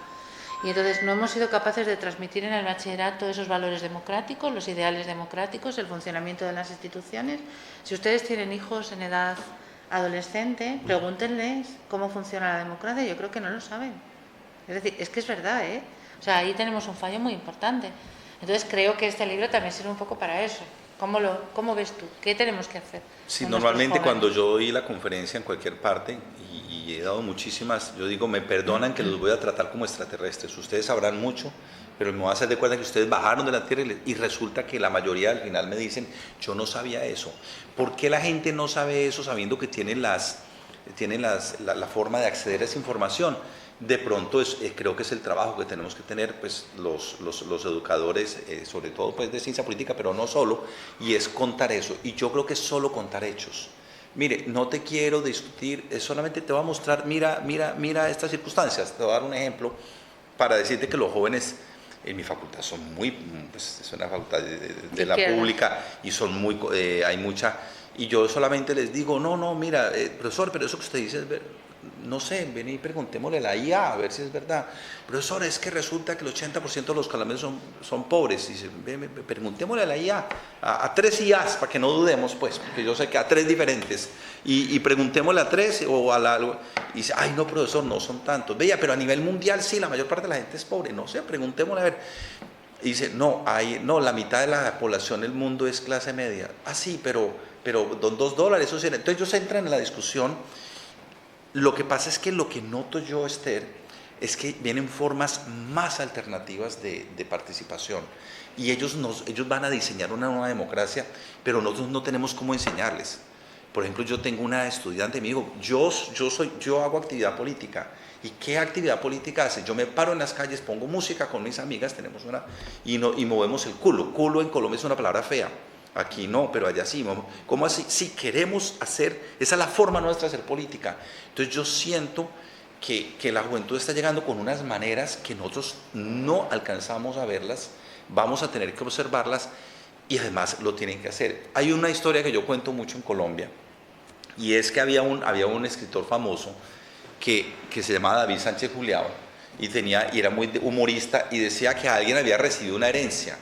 Y entonces no hemos sido capaces de transmitir en el bachillerato esos valores democráticos, los ideales democráticos, el funcionamiento de las instituciones. Si ustedes tienen hijos en edad adolescente, pregúntenles cómo funciona la democracia. Yo creo que no lo saben. Es decir, es que es verdad, ¿eh? O sea, ahí tenemos un fallo muy importante. Entonces creo que este libro también sirve un poco para eso. ¿Cómo ves tú? ¿Qué tenemos que hacer? Sí, normalmente cuando yo doy la conferencia en cualquier parte, y he dado muchísimas, yo digo, me perdonan que los voy a tratar como extraterrestres. Ustedes sabrán mucho, pero me voy a hacer de cuenta que ustedes bajaron de la Tierra y resulta que la mayoría al final me dicen, yo no sabía eso. ¿Por qué la gente no sabe eso sabiendo que tienen la forma de acceder a esa información? De pronto creo que es el trabajo que tenemos que tener pues, los educadores, sobre todo pues, de ciencia política, pero no solo, y es contar eso. Y yo creo que es solo contar hechos. Mire, no te quiero discutir, solamente te voy a mostrar, mira estas circunstancias. Te voy a dar un ejemplo para decirte que los jóvenes en mi facultad son muy, pues, es una facultad de la pública y son muy, hay mucha, y yo solamente les digo, no, mira, profesor, pero eso que usted dice es verdad. No sé, ven y preguntémosle a la IA a ver si es verdad. Profesor, es que resulta que el 80% de los colombianos son pobres. Y dice, preguntémosle a la IA, a 3 IAs, para que no dudemos, pues, porque yo sé que a 3 diferentes. Y preguntémosle a 3 o a la... Y dice, ay, no, profesor, no son tantos. Veía, pero a nivel mundial sí, la mayor parte de la gente es pobre. No sé, preguntémosle a ver. Y dice, no, la mitad de la población del mundo es clase media. Ah, sí, pero $2, eso sí. Entonces ellos entran en la discusión. Lo que pasa es que lo que noto yo, Esther, es que vienen formas más alternativas de participación y ellos van a diseñar una nueva democracia, pero nosotros no tenemos cómo enseñarles. Por ejemplo, yo tengo una estudiante, me dijo, yo hago actividad política. ¿Y qué actividad política hace? Yo me paro en las calles, pongo música con mis amigas, tenemos una, y movemos el culo. Culo en Colombia es una palabra fea. Aquí no, pero allá sí. ¿Cómo así? Si queremos hacer, esa es la forma nuestra de hacer política. Entonces yo siento que la juventud está llegando con unas maneras que nosotros no alcanzamos a verlas, vamos a tener que observarlas y además lo tienen que hacer. Hay una historia que yo cuento mucho en Colombia y es que había un escritor famoso que se llamaba David Sánchez Julião y era muy humorista y decía que alguien había recibido una herencia.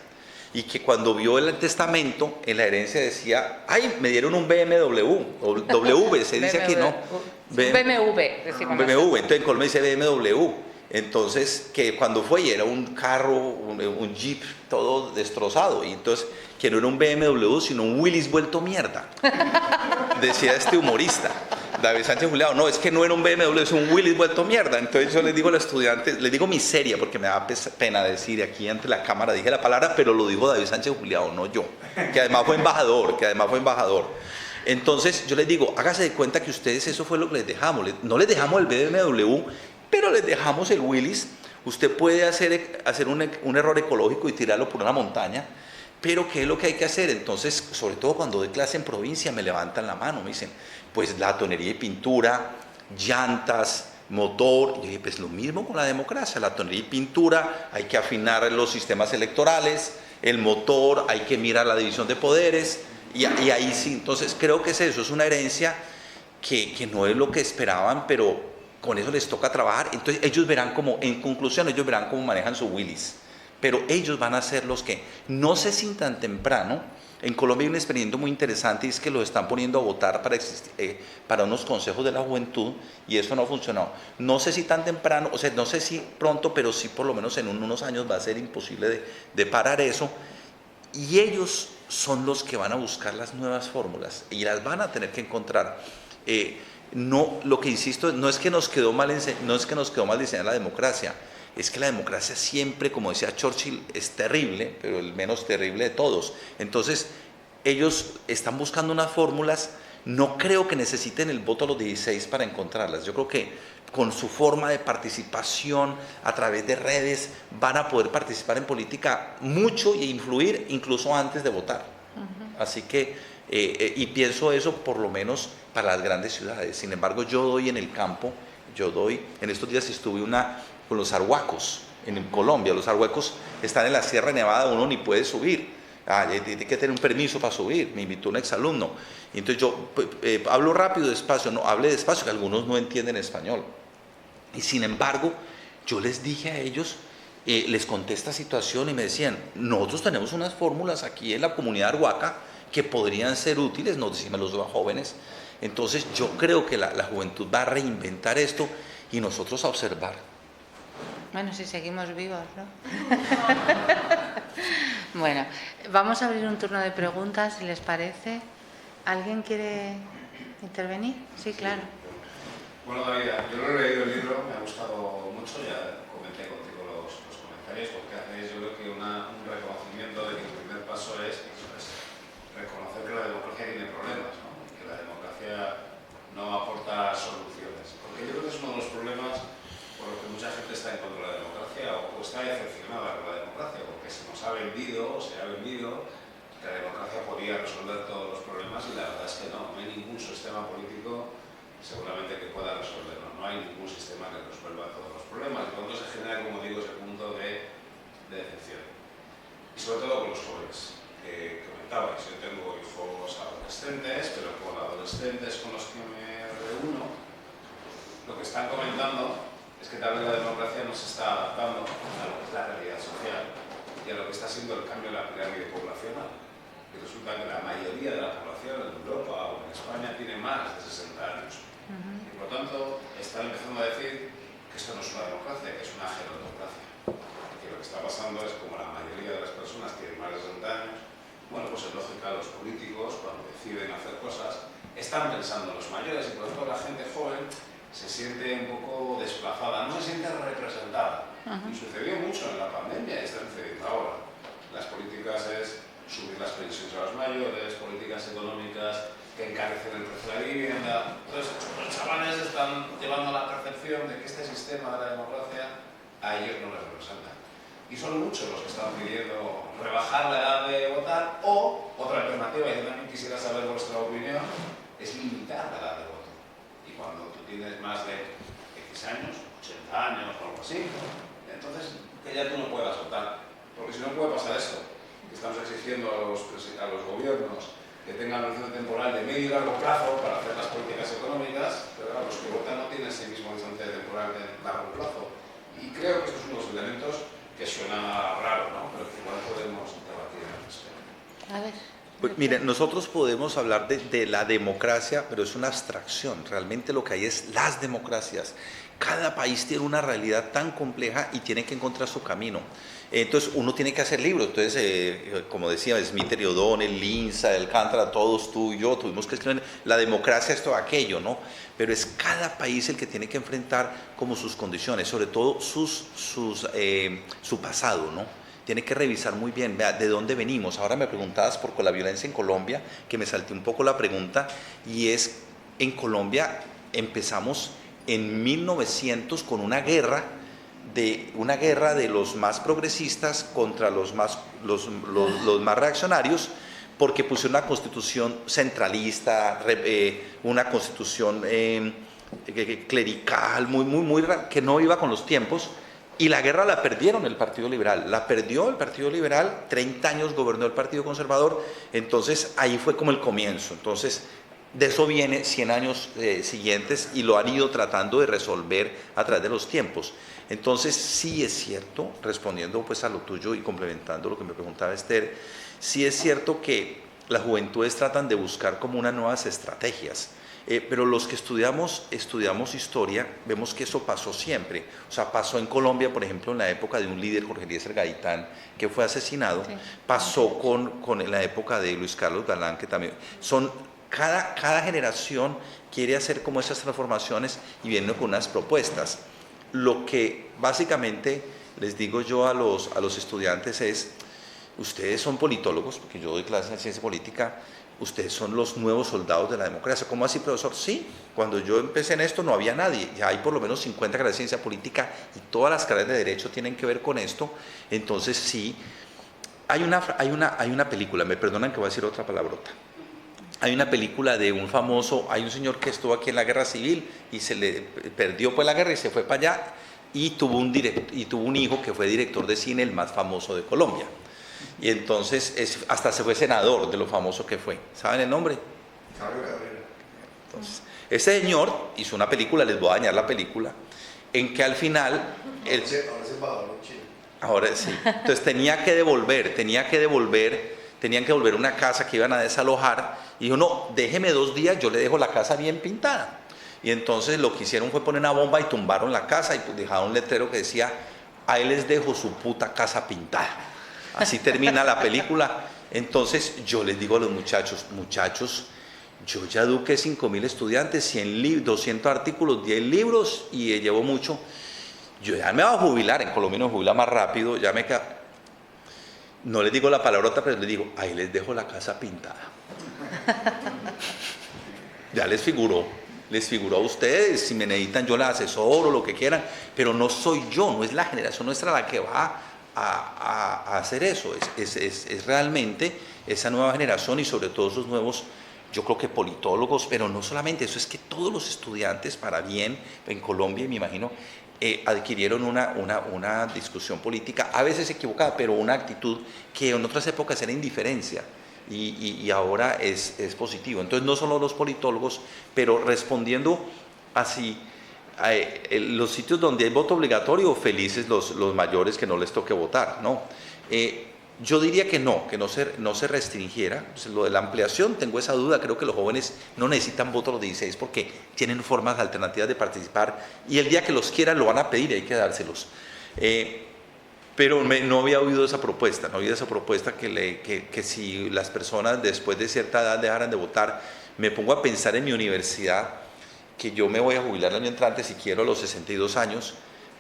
Y que cuando vio el testamento, en la herencia decía, ay, me dieron un BMW, o W, se dice aquí, ¿no? BMW, decimos. BMW, entonces en Colombia dice BMW. Entonces, que cuando fue, y era un carro, un Jeep, todo destrozado. Y entonces, que no era un BMW, sino un Willys vuelto mierda. Decía este humorista. David Sánchez Julião, no, es que no era un BMW, es un Willys vuelto mierda. Entonces yo les digo a los estudiantes, les digo miseria, porque me da pena decir aquí ante la cámara, dije la palabra, pero lo dijo David Sánchez Julião, no yo, que además fue embajador. Entonces yo les digo, hágase de cuenta que ustedes, eso fue lo que les dejamos, no les dejamos el BMW pero les dejamos el Willis. Usted puede hacer un error ecológico y tirarlo por una montaña, pero ¿qué es lo que hay que hacer? Entonces, sobre todo cuando doy clase en provincia, me levantan la mano, me dicen, pues la tonería y pintura, llantas, motor. Y yo dije, pues lo mismo con la democracia, la tonería y pintura, hay que afinar los sistemas electorales, el motor, hay que mirar la división de poderes, y ahí sí. Entonces creo que es eso, es una herencia que no es lo que esperaban, pero con eso les toca trabajar. Entonces ellos verán cómo, en conclusión, ellos verán cómo manejan su Willis, pero ellos van a ser los que, no sé si tan temprano. En Colombia hay un experimento muy interesante, y es que los están poniendo a votar para unos consejos de la juventud, y eso no ha funcionado. No sé si tan temprano, o sea, no sé si pronto, pero sí por lo menos en unos años va a ser imposible de parar eso, y ellos son los que van a buscar las nuevas fórmulas, y las van a tener que encontrar. No, lo que insisto, no es que nos quedó mal diseñada la democracia, es que la democracia siempre, como decía Churchill, es terrible, pero el menos terrible de todos. Entonces, ellos están buscando unas fórmulas. No creo que necesiten el voto a los 16 para encontrarlas. Yo creo que con su forma de participación a través de redes van a poder participar en política mucho e influir incluso antes de votar. Así que, y pienso eso por lo menos para las grandes ciudades. Sin embargo, yo doy en el campo, en estos días estuve con los arhuacos en Colombia. Los arhuacos están en la Sierra Nevada, uno ni puede subir. Tiene que tener un permiso para subir. Me invitó un exalumno. Entonces yo hablo rápido, despacio, no, hable despacio, que algunos no entienden español. Y sin embargo, yo les dije a ellos, les conté esta situación y me decían, nosotros tenemos unas fórmulas aquí en la comunidad arhuaca que podrían ser útiles, nos decían los jóvenes. Entonces yo creo que la juventud va a reinventar esto y nosotros a observar. Bueno, si seguimos vivos, ¿no? Bueno, vamos a abrir un turno de preguntas, si les parece. ¿Alguien quiere intervenir? Sí, claro. Bueno, David, yo lo he leído el libro, me ha gustado mucho, ya comenté contigo los comentarios, porque hacéis yo creo que un reconocimiento de que el primer paso es reconocer que la democracia tiene problemas, ¿no? Y que la democracia no aporta soluciones. Porque yo creo que es uno de los problemas por los que mucha gente está en contra de la democracia o está decepcionada con la democracia, porque se nos ha vendido o se ha vendido que la democracia podía resolver todos los problemas, y la verdad es que no hay ningún sistema político seguramente que pueda resolverlo. No hay ningún sistema que resuelva todos los problemas, y cuando se genera, como digo, ese punto de decepción. Y sobre todo con los jóvenes, que comentabais. Yo tengo hijos adolescentes, pero con adolescentes con los que me reúno, lo que están comentando es que tal vez la democracia no se está adaptando a lo que es la realidad social y a lo que está siendo el cambio de la pirámide poblacional. Y resulta que la mayoría de la población en Europa o en España tiene más de 60 años. Y por lo tanto están empezando a decir que esto no es una democracia, que es una gerontocracia. Que lo que está pasando es como la mayoría de las personas tienen más de 60 años, bueno, pues en lógica los políticos, cuando deciden hacer cosas, están pensando en los mayores, y por lo tanto la gente joven se siente un poco desplazada, no se siente representada. Y sucedió mucho en la pandemia y está sucediendo ahora. Las políticas es subir las pensiones a los mayores, políticas económicas que encarecen el precio de la vivienda. Entonces, los chavales están llevando a la percepción de que este sistema de la democracia a ellos no les representa. Y son muchos los que están pidiendo rebajar la edad de votar, o otra alternativa, y yo también quisiera saber vuestra opinión, es limitar la edad de voto. Y cuando tú tienes más de X años, 80 años o algo así, entonces que ya tú no puedas votar. Porque si no puede pasar esto, que estamos exigiendo a los gobiernos que tengan un horizonte temporal de medio y largo plazo para hacer las políticas económicas, pero claro, los que votan no tienen ese mismo horizonte temporal de largo plazo. Y creo que estos son los elementos que suena raro, ¿no? Pero que igual podemos debatir en el respecto. A ver. Pues, miren, nosotros podemos hablar de la democracia, pero es una abstracción. Realmente lo que hay es las democracias. Cada país tiene una realidad tan compleja y tiene que encontrar su camino. Entonces uno tiene que hacer libros. Entonces, como decía Smith y O'Donnell, Linza, Alcántara, todos, tú y yo, tuvimos que escribir la democracia, esto, aquello, ¿no? Pero es cada país el que tiene que enfrentar como sus condiciones, sobre todo su pasado, ¿no? Tiene que revisar muy bien, vea, de dónde venimos. Ahora me preguntabas por la violencia en Colombia, que me salté un poco la pregunta, y es, en Colombia empezamos en 1900 con una guerra de los más progresistas contra los más reaccionarios, porque pusieron una constitución centralista, una constitución clerical, que no iba con los tiempos, y la guerra la perdieron el Partido Liberal, la perdió el Partido Liberal, 30 años gobernó el Partido Conservador, entonces ahí fue como el comienzo. Entonces de eso viene 100 años siguientes y lo han ido tratando de resolver a través de los tiempos. Entonces sí es cierto, respondiendo pues a lo tuyo y complementando lo que me preguntaba Esther, sí es cierto que las juventudes tratan de buscar como unas nuevas estrategias. Pero los que estudiamos historia, vemos que eso pasó siempre. O sea, pasó en Colombia, por ejemplo, en la época de un líder, Jorge Eliezer Gaitán, que fue asesinado. Sí. Pasó con la época de Luis Carlos Galán, que también son... Cada generación quiere hacer como esas transformaciones y viene con unas propuestas. Lo que básicamente les digo yo a los estudiantes es, ustedes son politólogos, porque yo doy clases en ciencia política, ustedes son los nuevos soldados de la democracia. ¿Cómo así, profesor? Sí, cuando yo empecé en esto no había nadie, ya hay por lo menos 50 carreras de ciencia política y todas las carreras de derecho tienen que ver con esto. Entonces sí, hay una película, me perdonan que voy a decir otra palabrota. Hay una película de un famoso, hay un señor que estuvo aquí en la guerra civil y se le perdió pues la guerra y se fue para allá y tuvo un hijo que fue director de cine, el más famoso de Colombia. Y entonces hasta se fue senador de lo famoso que fue. ¿Saben el nombre? Entonces, ese señor hizo una película, les voy a dañar la película, en que al final... Ahora sí. Entonces tenían que devolver una casa que iban a desalojar, y dijo, no, déjeme 2 días, yo le dejo la casa bien pintada. Y entonces lo que hicieron fue poner una bomba y tumbaron la casa y pues dejaron un letrero que decía, ahí les dejo su puta casa pintada. Así termina la película. Entonces yo les digo a los muchachos, yo ya eduqué 5.000 estudiantes, 100 libros, 200 artículos, 10 libros y llevo mucho. Yo ya me voy a jubilar, en Colombia me jubila más rápido, ya me queda... No les digo la palabrota, pero les digo, ahí les dejo la casa pintada. Ya les figuró a ustedes, si me necesitan yo les asesoro, lo que quieran, pero no soy yo, no es la generación nuestra la que va a hacer eso, es realmente esa nueva generación y sobre todo esos nuevos, yo creo que politólogos, pero no solamente eso, es que todos los estudiantes para bien en Colombia, me imagino, adquirieron una discusión política, a veces equivocada, pero una actitud que en otras épocas era indiferencia y ahora es positivo. Entonces no solo los politólogos, pero respondiendo así, los sitios donde hay voto obligatorio, felices los mayores que no les toque votar, ¿no? Yo diría que no se restringiera. Pues lo de la ampliación, tengo esa duda, creo que los jóvenes no necesitan voto a los 16 porque tienen formas alternativas de participar y el día que los quieran lo van a pedir y hay que dárselos. Pero no había oído esa propuesta, que si las personas después de cierta edad dejaran de votar. Me pongo a pensar en mi universidad, que yo me voy a jubilar el año entrante si quiero a los 62 años,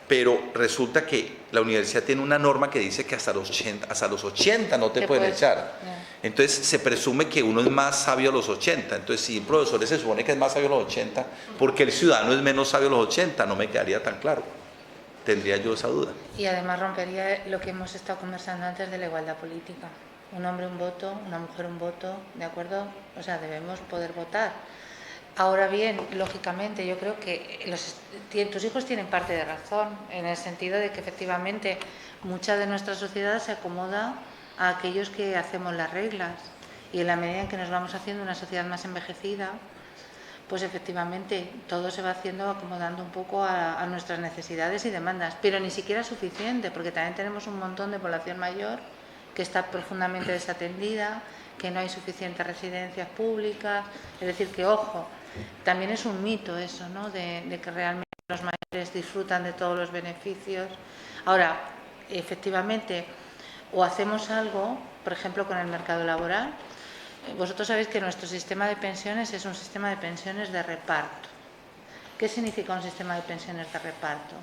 pero resulta que la universidad tiene una norma que dice que hasta los 80 no te pueden echar. Entonces se presume que uno es más sabio a los 80. Entonces si un profesor se supone que es más sabio a los 80, porque el ciudadano es menos sabio a los 80, no me quedaría tan claro. Tendría yo esa duda. Y además rompería lo que hemos estado conversando antes de la igualdad política. Un hombre un voto, una mujer un voto, ¿de acuerdo? O sea, debemos poder votar. Ahora bien, lógicamente, yo creo que tus hijos tienen parte de razón, en el sentido de que efectivamente mucha de nuestra sociedad se acomoda a aquellos que hacemos las reglas, y en la medida en que nos vamos haciendo una sociedad más envejecida, pues efectivamente todo se va haciendo acomodando un poco a nuestras necesidades y demandas, pero ni siquiera es suficiente, porque también tenemos un montón de población mayor que está profundamente desatendida, que no hay suficientes residencias públicas, es decir, que ojo, también es un mito eso, ¿no? De que realmente los mayores disfrutan de todos los beneficios. Ahora, efectivamente, o hacemos algo, por ejemplo, con el mercado laboral. Vosotros sabéis que nuestro sistema de pensiones es un sistema de pensiones de reparto. ¿Qué significa un sistema de pensiones de reparto?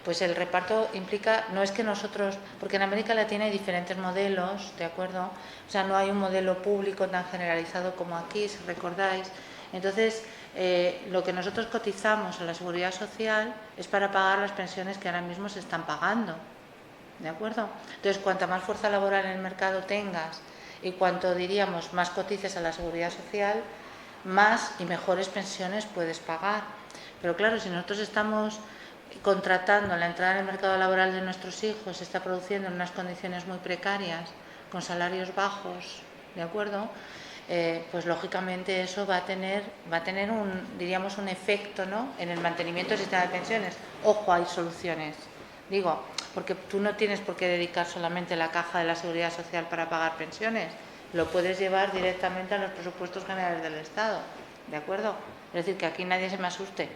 Pues el reparto implica, no es que nosotros, porque en América Latina hay diferentes modelos, ¿de acuerdo? O sea, no hay un modelo público tan generalizado como aquí, si recordáis. Entonces, lo que nosotros cotizamos a la Seguridad Social es para pagar las pensiones que ahora mismo se están pagando, ¿de acuerdo? Entonces, cuanta más fuerza laboral en el mercado tengas y cuanto, diríamos, más cotices a la Seguridad Social, más y mejores pensiones puedes pagar. Pero claro, si nosotros estamos contratando la entrada en el mercado laboral de nuestros hijos, se está produciendo en unas condiciones muy precarias, con salarios bajos, ¿de acuerdo? Pues lógicamente eso va a tener un, diríamos, un efecto, ¿no?, en el mantenimiento del sistema de pensiones. Ojo, hay soluciones, digo, porque tú no tienes por qué dedicar solamente la caja de la Seguridad Social para pagar pensiones, lo puedes llevar directamente a los presupuestos generales del Estado, ¿de acuerdo? Es decir, que aquí nadie se me asuste.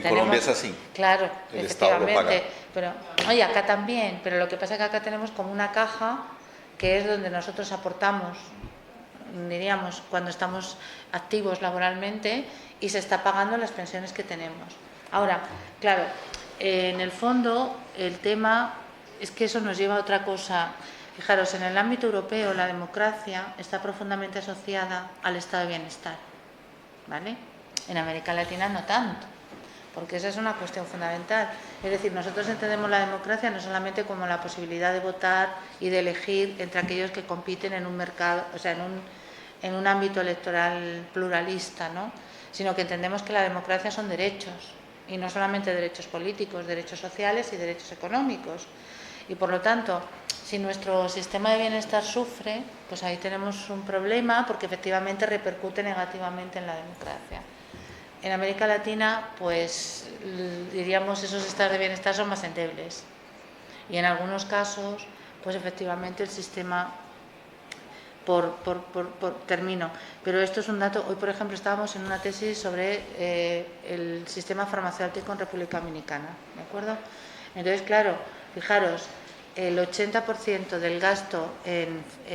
Colombia es así. Claro, el Estado lo paga. Pero, oye, acá también, pero lo que pasa es que acá tenemos como una caja que es donde nosotros aportamos, diríamos, cuando estamos activos laboralmente y se está pagando las pensiones que tenemos. Ahora, claro, en el fondo el tema es que eso nos lleva a otra cosa. Fijaros, en el ámbito europeo la democracia está profundamente asociada al estado de bienestar, ¿vale? En América Latina no tanto, porque esa es una cuestión fundamental. Es decir, nosotros entendemos la democracia no solamente como la posibilidad de votar y de elegir entre aquellos que compiten en un mercado, o sea, en un ámbito electoral pluralista, ¿no?, sino que entendemos que la democracia son derechos, y no solamente derechos políticos, derechos sociales y derechos económicos. Y por lo tanto, si nuestro sistema de bienestar sufre, pues ahí tenemos un problema, porque efectivamente repercute negativamente en la democracia. En América Latina, pues diríamos, esos estados de bienestar son más endebles. Y en algunos casos, pues efectivamente el sistema, termino, pero esto es un dato. Hoy, por ejemplo, estábamos en una tesis sobre el sistema farmacéutico en República Dominicana, ¿de acuerdo? Entonces, claro, fijaros, el 80% del gasto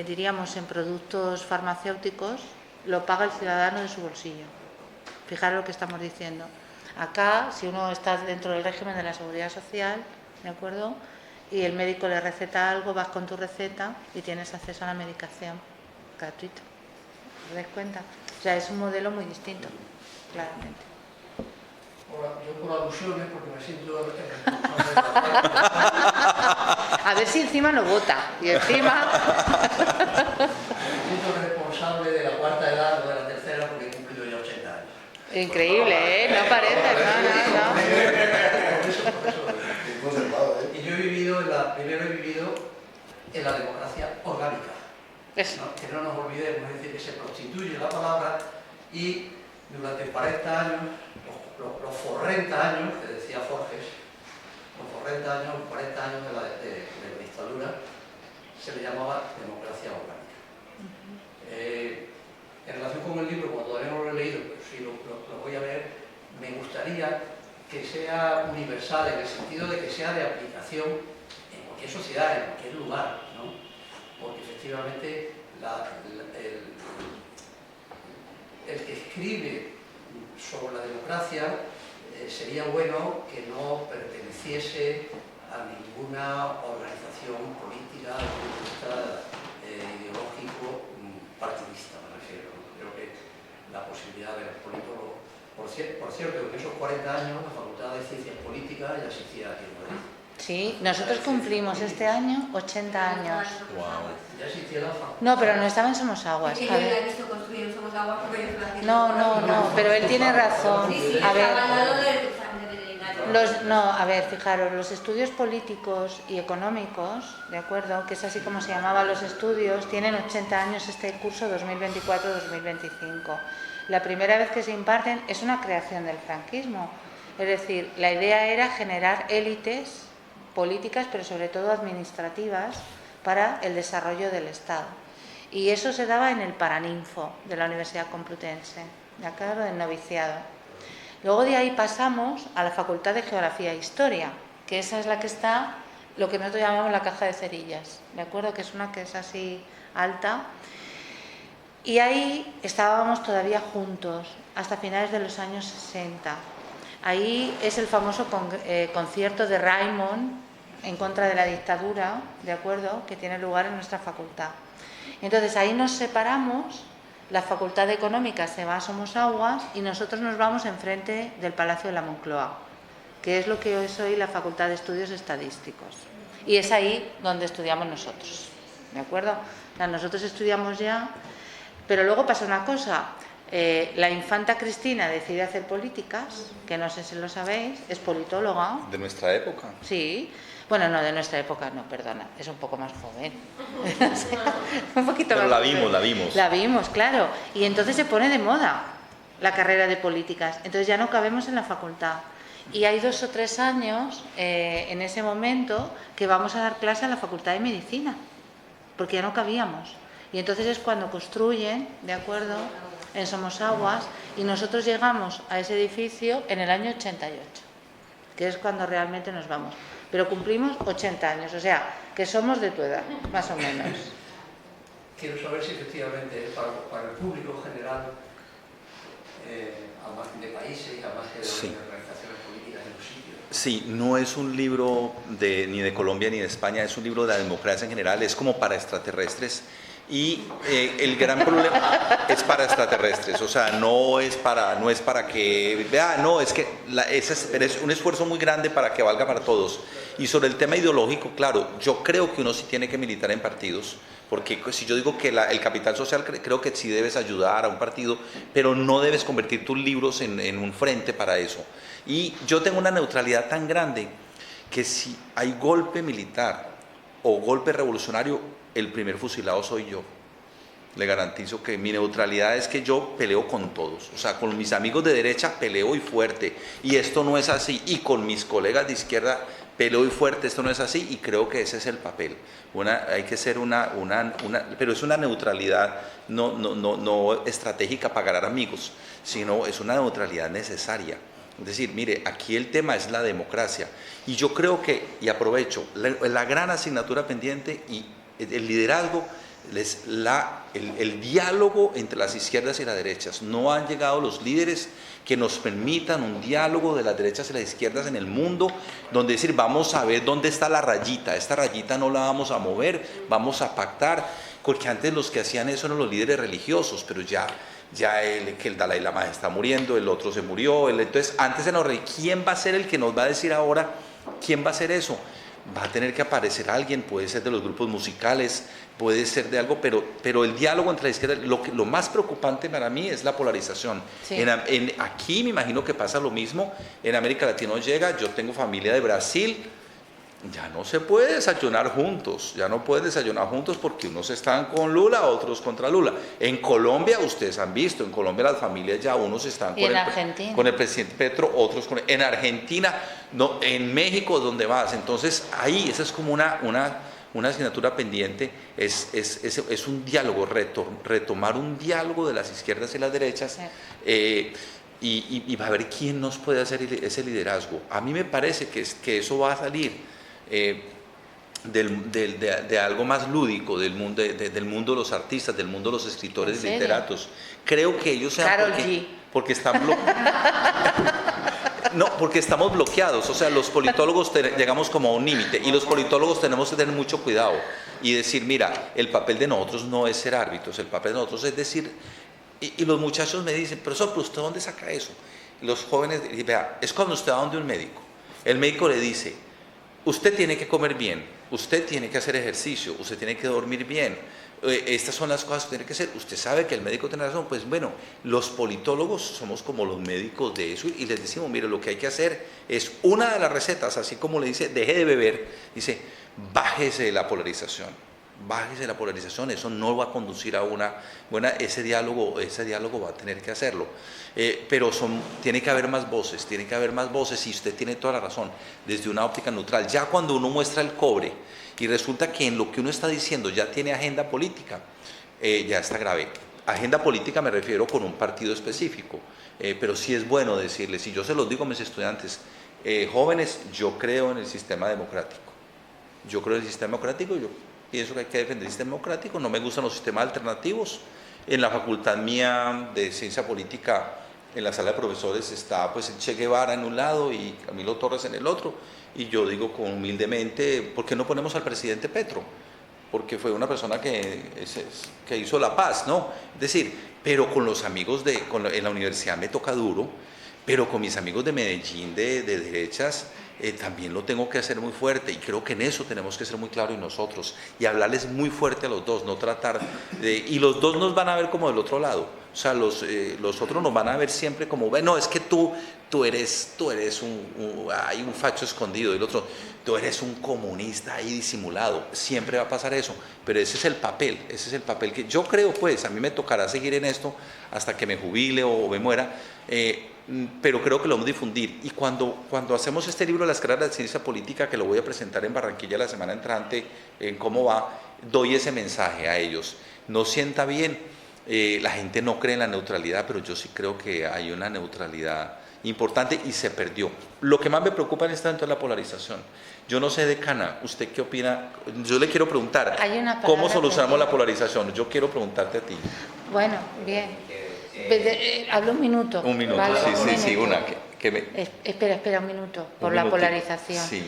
diríamos, en productos farmacéuticos lo paga el ciudadano de su bolsillo. Fijaros lo que estamos diciendo. Acá, si uno está dentro del régimen de la Seguridad Social, ¿de acuerdo?, y el médico le receta algo, vas con tu receta y tienes acceso a la medicación gratuito. ¿Os dais cuenta? O sea, es un modelo muy distinto, claramente. Yo por alusiones, porque me siento A ver si encima no vota. Y encima... me siento responsable de la cuarta edad o de la tercera, porque he cumplido ya 80 años. Increíble, ¿eh? No parece, no. Por eso. Y yo he vivido, primero he vivido en la democracia orgánica. ¿No? Que no nos olvidemos, es decir, que se prostituye la palabra, y durante 40 años, los 40 años, que decía Forges, los 40 años de la dictadura, se le llamaba democracia orgánica. En relación con el libro, como todavía no lo he leído, pero sí lo voy a leer, me gustaría que sea universal, en el sentido de que sea de aplicación en cualquier sociedad, en cualquier lugar, ¿no? Porque efectivamente el que escribe sobre la democracia sería bueno que no perteneciese a ninguna organización política, ideológico, partidista, me refiero. Creo que la posibilidad de los políticos... Por cierto, en esos 40 años la Facultad de Ciencias Políticas ya existía aquí en Madrid. Sí, nosotros cumplimos este año 80 años. Wow. Ya existía la facultad. No, pero no estaba en Somosaguas. Es que yo la he visto construir en Somosaguas porque yo estoy haciendo... No, pero él tiene razón. Sí, A ver, estaba al lado del examen de veterinario. a ver, fijaros, los estudios políticos y económicos, ¿de acuerdo?, que es así como se llamaban los estudios, tienen 80 años este curso 2024-2025. La primera vez que se imparten es una creación del franquismo. Es decir, la idea era generar élites políticas, pero sobre todo administrativas, para el desarrollo del Estado. Y eso se daba en el Paraninfo de la Universidad Complutense, de acuerdo, del noviciado. Luego de ahí pasamos a la Facultad de Geografía e Historia, que esa es la que está, lo que nosotros llamamos la caja de cerillas, ¿de acuerdo?, que es una que es así alta. Y ahí estábamos todavía juntos, hasta finales de los años 60. Ahí es el famoso concierto de Raimon en contra de la dictadura, ¿de acuerdo?, que tiene lugar en nuestra facultad. Entonces ahí nos separamos la Facultad de Económica se va a Somosaguas y nosotros nos vamos enfrente del Palacio de la Moncloa, que es lo que es hoy la Facultad de Estudios Estadísticos. Y es ahí donde estudiamos nosotros, ¿de acuerdo? O sea, nosotros estudiamos ya, pero luego pasa una cosa. La infanta Cristina decide hacer políticas, que no sé si lo sabéis, es politóloga. ¿De nuestra época? Sí. Bueno, no, de nuestra época no, perdona, es un poco más joven. Un poquito pero más la joven. vimos, la vimos. La vimos, claro. Y entonces se pone de moda la carrera de políticas. Entonces ya no cabemos en la facultad. Y hay 2 o 3 años, en ese momento, que vamos a dar clase a la Facultad de Medicina, porque ya no cabíamos. Y entonces es cuando construyen, ¿de acuerdo?, en Somosaguas, y nosotros llegamos a ese edificio en el año 88, que es cuando realmente nos vamos. Pero cumplimos 80 años, o sea, que somos de tu edad, más o menos. Quiero saber si efectivamente para el público general, al margen de países y al margen de organizaciones políticas en los sitios. Sí, no es un libro ni de Colombia ni de España, es un libro de la democracia en general, es como para extraterrestres. Y el gran problema es para extraterrestres, o sea, no es para que vea, no, es que es un esfuerzo muy grande para que valga para todos. Y sobre el tema ideológico, claro, yo creo que uno sí tiene que militar en partidos, porque si yo digo que el capital social, creo que sí debes ayudar a un partido, pero no debes convertir tus libros en un frente para eso. Y yo tengo una neutralidad tan grande que si hay golpe militar o golpe revolucionario, el primer fusilado soy yo. Le garantizo que mi neutralidad es que yo peleo con todos, o sea, con mis amigos de derecha peleo y fuerte, y esto no es así, y con mis colegas de izquierda peleo y fuerte, esto no es así, y creo que ese es el papel. Hay que ser pero es una neutralidad no estratégica para ganar amigos, sino es una neutralidad necesaria. Es decir, mire, aquí el tema es la democracia, y yo creo que, y aprovecho, la gran asignatura pendiente y el liderazgo es el diálogo entre las izquierdas y las derechas. No han llegado los líderes que nos permitan un diálogo de las derechas y las izquierdas en el mundo, donde decir, vamos a ver dónde está la rayita, esta rayita no la vamos a mover, vamos a pactar, porque antes los que hacían eso eran los líderes religiosos, pero ya que el Dalai Lama está muriendo, el otro se murió, entonces antes era ¿quién va a ser el que nos va a decir ahora quién va a hacer eso? Va a tener que aparecer alguien, puede ser de los grupos musicales, puede ser de algo, pero el diálogo entre la izquierda, lo más preocupante para mí es la polarización. Sí. Aquí me imagino que pasa lo mismo, en América Latina llega, yo tengo familia de Brasil, ya no se puede desayunar juntos, porque unos están con Lula, otros contra Lula. En Colombia, ustedes han visto, en Colombia las familias ya unos están con el presidente Petro, otros en Argentina, no, en México, donde vas. Entonces ahí esa es como una asignatura pendiente, es un diálogo, retomar un diálogo de las izquierdas y las derechas. Sí. Y va a ver quién nos puede hacer ese liderazgo. A mí me parece que eso va a salir de algo más lúdico, del mundo de los artistas, del mundo de los escritores y literatos. Creo que ellos sean porque están no, porque estamos bloqueados, o sea, los politólogos llegamos como a un límite y los politólogos tenemos que tener mucho cuidado y decir, mira, el papel de nosotros no es ser árbitros, el papel de nosotros es decir, y los muchachos me dicen, profesor, ¿pero usted dónde saca eso? Y los jóvenes, vea, es cuando usted va donde un médico, el médico le dice, usted tiene que comer bien, usted tiene que hacer ejercicio, usted tiene que dormir bien, estas son las cosas que tiene que hacer, usted sabe que el médico tiene razón, pues bueno, los politólogos somos como los médicos de eso y les decimos, mire, lo que hay que hacer es una de las recetas, así como le dice, deje de beber, dice, bájese de la polarización, eso no va a conducir a una buena, ese diálogo va a tener que hacerlo, pero tiene que haber más voces y usted tiene toda la razón, desde una óptica neutral, ya cuando uno muestra el cobre y resulta que en lo que uno está diciendo ya tiene agenda política, ya está grave. Agenda política me refiero con un partido específico, pero sí es bueno decirles, y yo se los digo a mis estudiantes, jóvenes, yo creo en el sistema democrático, yo pienso que hay que defender el sistema democrático, no me gustan los sistemas alternativos. En la facultad mía de ciencia política, en la sala de profesores está pues Che Guevara en un lado y Camilo Torres en el otro, y yo digo humildemente, ¿por qué no ponemos al presidente Petro? Porque fue una persona que hizo la paz, ¿no? Es decir, pero con los amigos en la universidad me toca duro, pero con mis amigos de Medellín de derechas también lo tengo que hacer muy fuerte, y creo que en eso tenemos que ser muy claros nosotros y hablarles muy fuerte a los dos, no tratar y los dos nos van a ver como del otro lado, o sea, los otros nos van a ver siempre como, bueno, es que tú eres hay un facho escondido, y el otro, tú eres un comunista ahí disimulado, siempre va a pasar eso, pero ese es el papel que yo creo, pues a mí me tocará seguir en esto hasta que me jubile o me muera, pero creo que lo vamos a difundir, y cuando hacemos este libro, Las caras de la ciencia política, que lo voy a presentar en Barranquilla la semana entrante, en cómo va, doy ese mensaje a ellos, no sienta bien, la gente no cree en la neutralidad, pero yo sí creo que hay una neutralidad importante y se perdió. Lo que más me preocupa en este momento es la polarización. Yo no sé, decana, ¿usted qué opina? Yo le quiero preguntar, ¿cómo solucionamos la polarización? Yo quiero preguntarte a ti. Bueno, bien. Hablo un minuto. Un minuto, ¿vale? Sí, una. Espera un minuto, por la polarización. Sí.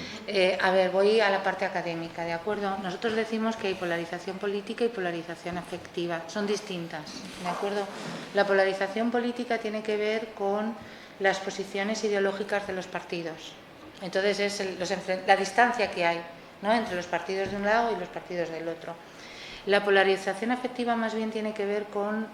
A ver, voy a la parte académica, ¿de acuerdo? Nosotros decimos que hay polarización política y polarización afectiva, son distintas, ¿de acuerdo? La polarización política tiene que ver con las posiciones ideológicas de los partidos. Entonces es la distancia que hay, ¿no?, entre los partidos de un lado y los partidos del otro. La polarización afectiva más bien tiene que ver con,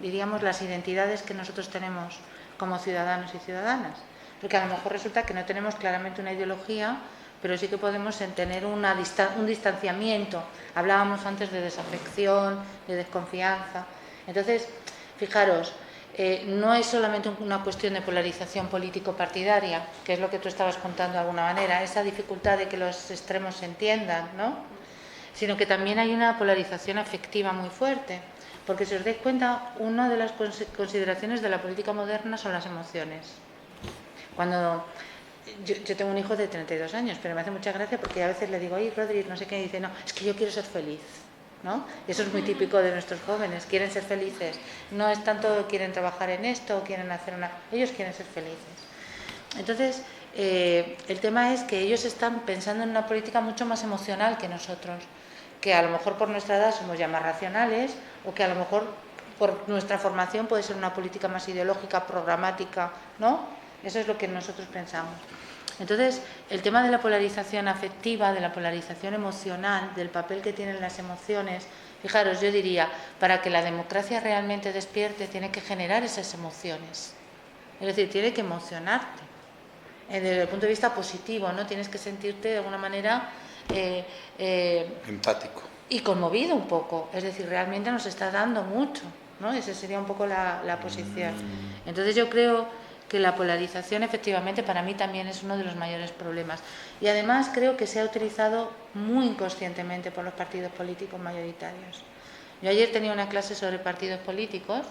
diríamos, las identidades que nosotros tenemos como ciudadanos y ciudadanas. Porque a lo mejor resulta que no tenemos claramente una ideología, pero sí que podemos tener un distanciamiento. Hablábamos antes de desafección, de desconfianza. Entonces, fijaros, no es solamente una cuestión de polarización político-partidaria, que es lo que tú estabas contando de alguna manera, esa dificultad de que los extremos se entiendan, ¿no?, sino que también hay una polarización afectiva muy fuerte, porque si os dais cuenta, una de las consideraciones de la política moderna son las emociones. Cuando yo tengo un hijo de 32 años, pero me hace mucha gracia porque a veces le digo, oye, Rodri, no sé qué, y dice, no, es que yo quiero ser feliz, ¿no? Eso es muy típico de nuestros jóvenes, quieren ser felices, no es tanto quieren trabajar en esto o quieren hacer ellos quieren ser felices. Entonces, el tema es que ellos están pensando en una política mucho más emocional que nosotros, que a lo mejor por nuestra edad somos ya más racionales, o que a lo mejor por nuestra formación puede ser una política más ideológica, programática, ¿no? Eso es lo que nosotros pensamos. Entonces, el tema de la polarización afectiva, de la polarización emocional, del papel que tienen las emociones, fijaros, yo diría, para que la democracia realmente despierte, tiene que generar esas emociones. Es decir, tiene que emocionarte. Desde el punto de vista positivo, ¿no? Tienes que sentirte de alguna manera empático y conmovido un poco, es decir, realmente nos está dando mucho, ¿no? Esa sería un poco la posición. Entonces yo creo que la polarización efectivamente para mí también es uno de los mayores problemas, y además creo que se ha utilizado muy inconscientemente por los partidos políticos mayoritarios. Yo ayer tenía una clase sobre partidos políticos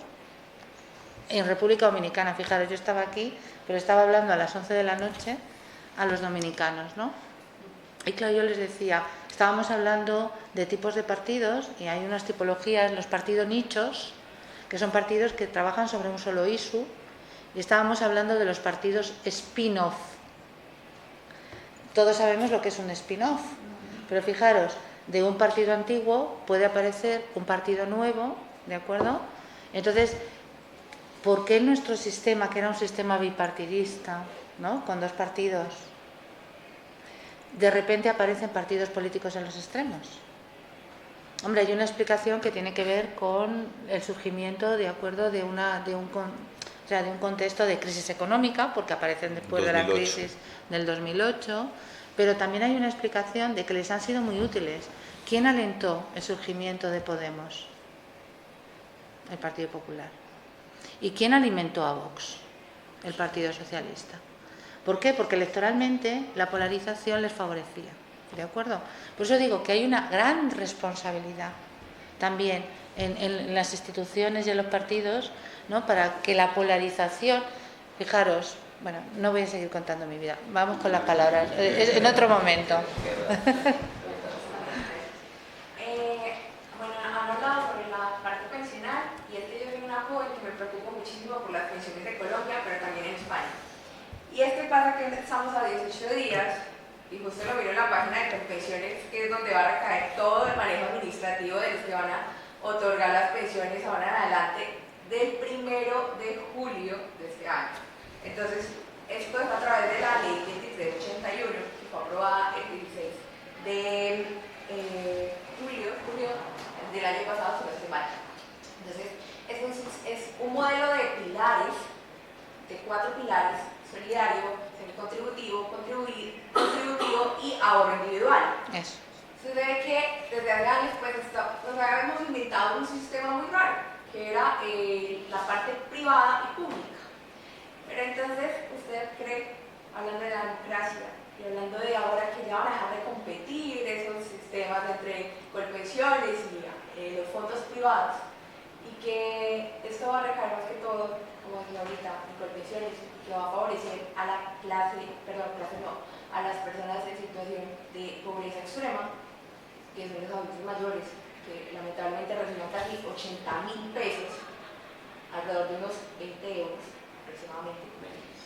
en República Dominicana, fijaros, yo estaba aquí, pero estaba hablando a las 11 de la noche a los dominicanos, ¿no? Y claro, yo les decía, estábamos hablando de tipos de partidos, y hay unas tipologías, los partidos nichos, que son partidos que trabajan sobre un solo issue, y estábamos hablando de los partidos spin-off. Todos sabemos lo que es un spin-off, pero fijaros, de un partido antiguo puede aparecer un partido nuevo, ¿de acuerdo? Entonces, ¿por qué nuestro sistema, que era un sistema bipartidista, ¿no?, con dos partidos, de repente aparecen partidos políticos en los extremos? Hombre, hay una explicación que tiene que ver con el surgimiento, de acuerdo, de un contexto de crisis económica, porque aparecen después 2008. De la crisis del 2008, pero también hay una explicación de que les han sido muy útiles. ¿Quién alentó el surgimiento de Podemos? El Partido Popular. ¿Y quién alimentó a Vox? El Partido Socialista. ¿Por qué? Porque electoralmente la polarización les favorecía, ¿de acuerdo? Por eso digo que hay una gran responsabilidad también en las instituciones y en los partidos, ¿no?, para que la polarización, fijaros, bueno, no voy a seguir contando mi vida, vamos con las palabras, en otro momento. Bueno, han hablado sobre la parte pensional, y es que yo soy una joven que me preocupa muchísimo por las pensiones de Colombia, pero también en España. Y es que pasa que estamos a 18 días, y justo lo miro en la página de Pensiones, que es donde va a recaer todo el manejo administrativo de los que van a otorgar las pensiones ahora en adelante, del 1 de julio de este año. Entonces, esto es a través de la ley 2381, que fue aprobada el 16 de julio del año pasado, si no estoy mal. Entonces, es un modelo de pilares, de 4 pilares: solidario, semicontributivo, contributivo y ahorro individual. Eso. Sucede que desde hace años pues nos habíamos inventado un sistema muy raro, que era la parte privada y pública. Pero entonces, ¿usted cree, hablando de la democracia y hablando de ahora que ya van a dejar de competir esos sistemas entre Colpensiones y los fondos privados, y que esto va a recaer más que todo, como decía ahorita, en Colpensiones, que va a favorecer a la a las personas en situación de pobreza extrema, que son los adultos mayores, que lamentablemente reciben casi 80.000 pesos, alrededor de unos 20 euros aproximadamente,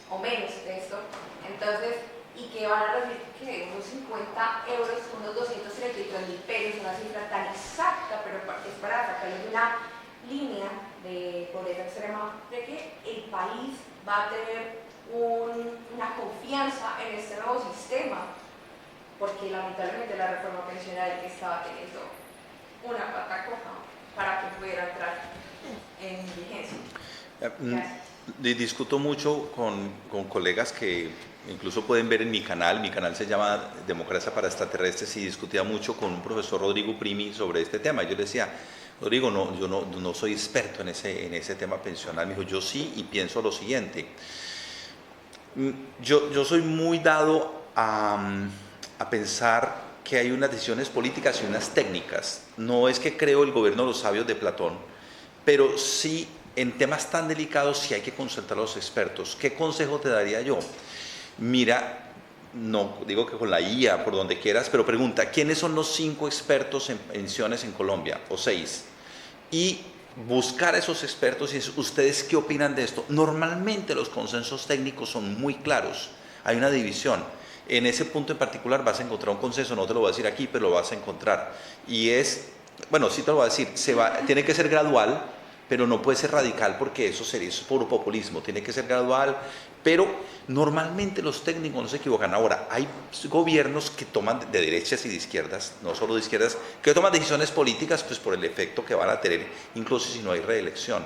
o menos de esto. Entonces, y que van a recibir que unos 50 euros, unos 233.000 pesos, una cifra tan exacta, pero es para sacarles de una línea de pobreza extrema, de que el país va a tener una confianza en este nuevo sistema, porque lamentablemente la reforma pensional estaba teniendo una pata coja para que pudiera entrar en vigencia. Discuto mucho con colegas que incluso pueden ver en mi canal se llama Democracia para Extraterrestres, y discutía mucho con un profesor, Rodrigo Primi, sobre este tema. Yo le decía: Rodrigo, yo no soy experto en ese tema pensional. Me dijo: yo sí, y pienso lo siguiente. Yo soy muy dado a pensar que hay unas decisiones políticas y unas técnicas. No es que creo el gobierno de los sabios de Platón, pero sí en temas tan delicados sí hay que consultar a los expertos. ¿Qué consejo te daría yo? Mira, no digo que con la IA, por donde quieras, pero pregunta: ¿quiénes son los 5 expertos en pensiones en Colombia? O 6. Y buscar a esos expertos y decir: ¿ustedes qué opinan de esto? Normalmente los consensos técnicos son muy claros. Hay una división. En ese punto en particular vas a encontrar un consenso, no te lo voy a decir aquí, pero lo vas a encontrar. Y es, bueno, sí te lo voy a decir, tiene que ser gradual, pero no puede ser radical, porque eso sería puro populismo. Tiene que ser gradual, pero normalmente los técnicos no se equivocan. Ahora, hay gobiernos que toman de derechas y de izquierdas, no solo de izquierdas, que toman decisiones políticas pues por el efecto que van a tener, incluso si no hay reelección.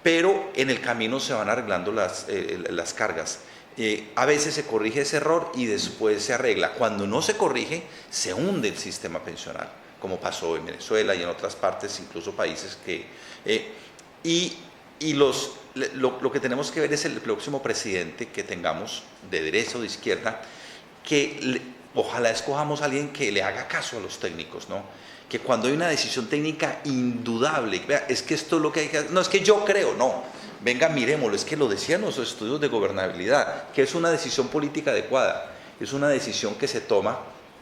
Pero en el camino se van arreglando las cargas. A veces se corrige ese error y después se arregla. Cuando no se corrige, se hunde el sistema pensional, como pasó en Venezuela y en otras partes, incluso países que... Lo que tenemos que ver es el próximo presidente que tengamos, de derecha o de izquierda, que ojalá escojamos a alguien que le haga caso a los técnicos, ¿no? Que cuando hay una decisión técnica indudable, vea, es que esto es lo que hay que hacer, no es que yo creo, no, venga, miremoslo, es que lo decían los estudios de gobernabilidad, que es una decisión política adecuada, es una decisión que se toma,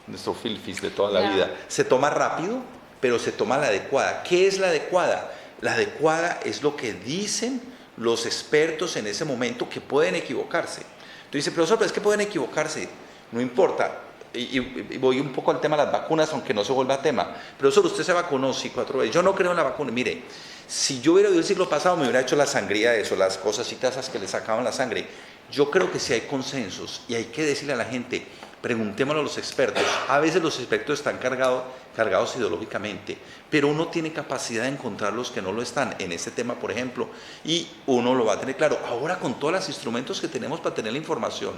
nuestro filfis de toda la vida, se toma rápido, pero se toma la adecuada. ¿Qué es la adecuada? La adecuada es lo que dicen los expertos en ese momento, que pueden equivocarse. Tú dices: profesor, pero es que pueden equivocarse. No importa. Y voy un poco al tema de las vacunas, aunque no se vuelva tema. Profesor, usted se vacunó, sí, 4 veces. Yo no creo en la vacuna. Mire, si yo hubiera vivido el siglo pasado, me hubiera hecho la sangría de eso, las cositas esas que le sacaban la sangre. Yo creo que sí hay consensos, y hay que decirle a la gente: preguntémoslo a los expertos. A veces los expertos están cargados ideológicamente, pero uno tiene capacidad de encontrar los que no lo están en este tema, por ejemplo, y uno lo va a tener claro. Ahora, con todos los instrumentos que tenemos para tener la información,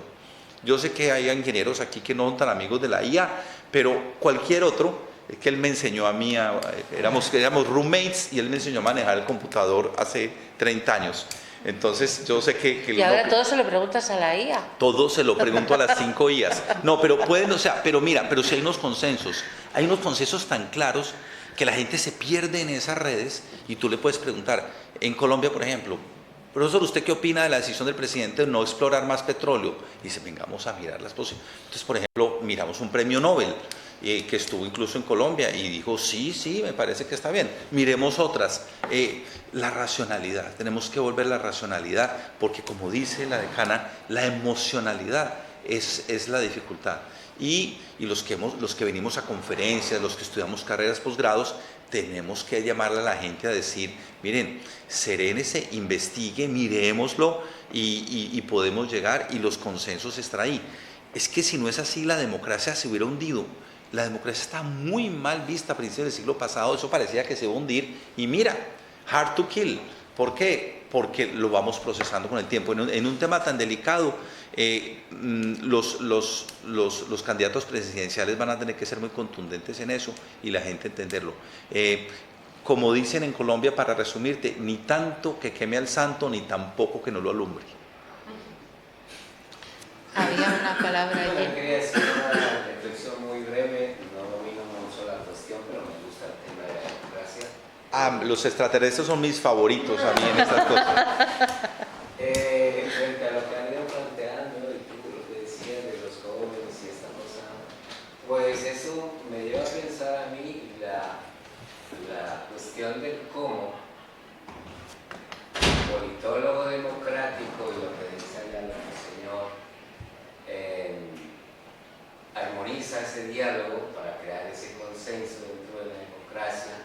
yo sé que hay ingenieros aquí que no son tan amigos de la IA, pero cualquier otro, es que él me enseñó a mí, éramos roommates, y él me enseñó a manejar el computador hace 30 años. Entonces yo sé que y ahora todo se lo preguntas a la IA. Todo se lo pregunto a las 5 IAs. No, pero pueden, o sea, pero mira, pero si hay unos consensos tan claros que la gente se pierde en esas redes, y tú le puedes preguntar. En Colombia, por ejemplo: profesor, ¿usted qué opina de la decisión del presidente de no explorar más petróleo? Y dice: vengamos a mirar las posibilidades. Entonces, por ejemplo, miramos un premio Nobel que estuvo incluso en Colombia y dijo: sí, me parece que está bien. Miremos otras. La racionalidad, tenemos que volver la racionalidad, porque como dice la decana, la emocionalidad es la dificultad. Y los que venimos a conferencias, los que estudiamos carreras, posgrados, tenemos que llamarle a la gente a decir, miren, serénese, investigue, miremoslo y podemos llegar y los consensos están ahí. Es que si no es así, la democracia se hubiera hundido. La democracia está muy mal vista a principios del siglo pasado, eso parecía que se iba a hundir y mira, hard to kill. ¿Por qué? Porque lo vamos procesando con el tiempo. En un tema tan delicado, los candidatos presidenciales van a tener que ser muy contundentes en eso y la gente entenderlo. Como dicen en Colombia, para resumirte, ni tanto que queme al santo, ni tampoco que no lo alumbre. Había una palabra allí. Yo quería decir una reflexión muy breve, no domino mucho la cuestión, pero me gusta el tema de la democracia. Los extraterrestres son mis favoritos a mí en estas cosas. Frente a lo que han ido planteando y tú lo que decías de los jóvenes y esta cosa, pues eso me lleva a pensar a mí la cuestión del cómo el politólogo democrático y lo que dice allá el señor armoniza ese diálogo para crear ese consenso dentro de la democracia.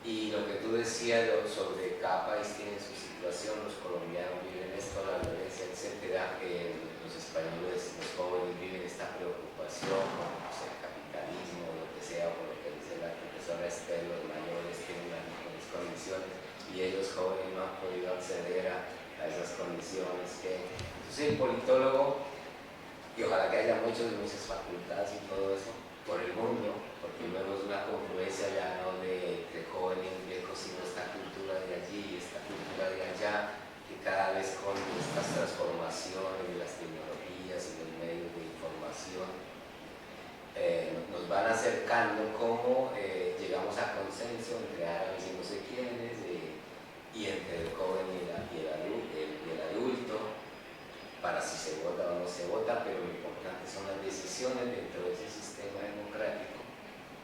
Y lo que tú decías sobre cada país tiene su situación, los colombianos viven esto, la violencia, etcétera, los españoles, los jóvenes viven esta preocupación con el capitalismo, lo que sea, por lo que dice la profesora Esther, los mayores tienen las mejores condiciones y ellos jóvenes no han podido acceder a esas condiciones. Entonces el politólogo, y ojalá que haya muchas facultades y todo eso por el mundo, porque luego es una confluencia ya no de jóvenes viejos, sino esta cultura de allí y esta cultura de allá, que cada vez con estas transformaciones de las tecnologías y los medios de información nos van acercando cómo llegamos a consenso entre árabes y no sé quiénes, y entre el joven y el adulto, para si se vota o no se vota, pero lo importante son las decisiones dentro de ese sistema democrático,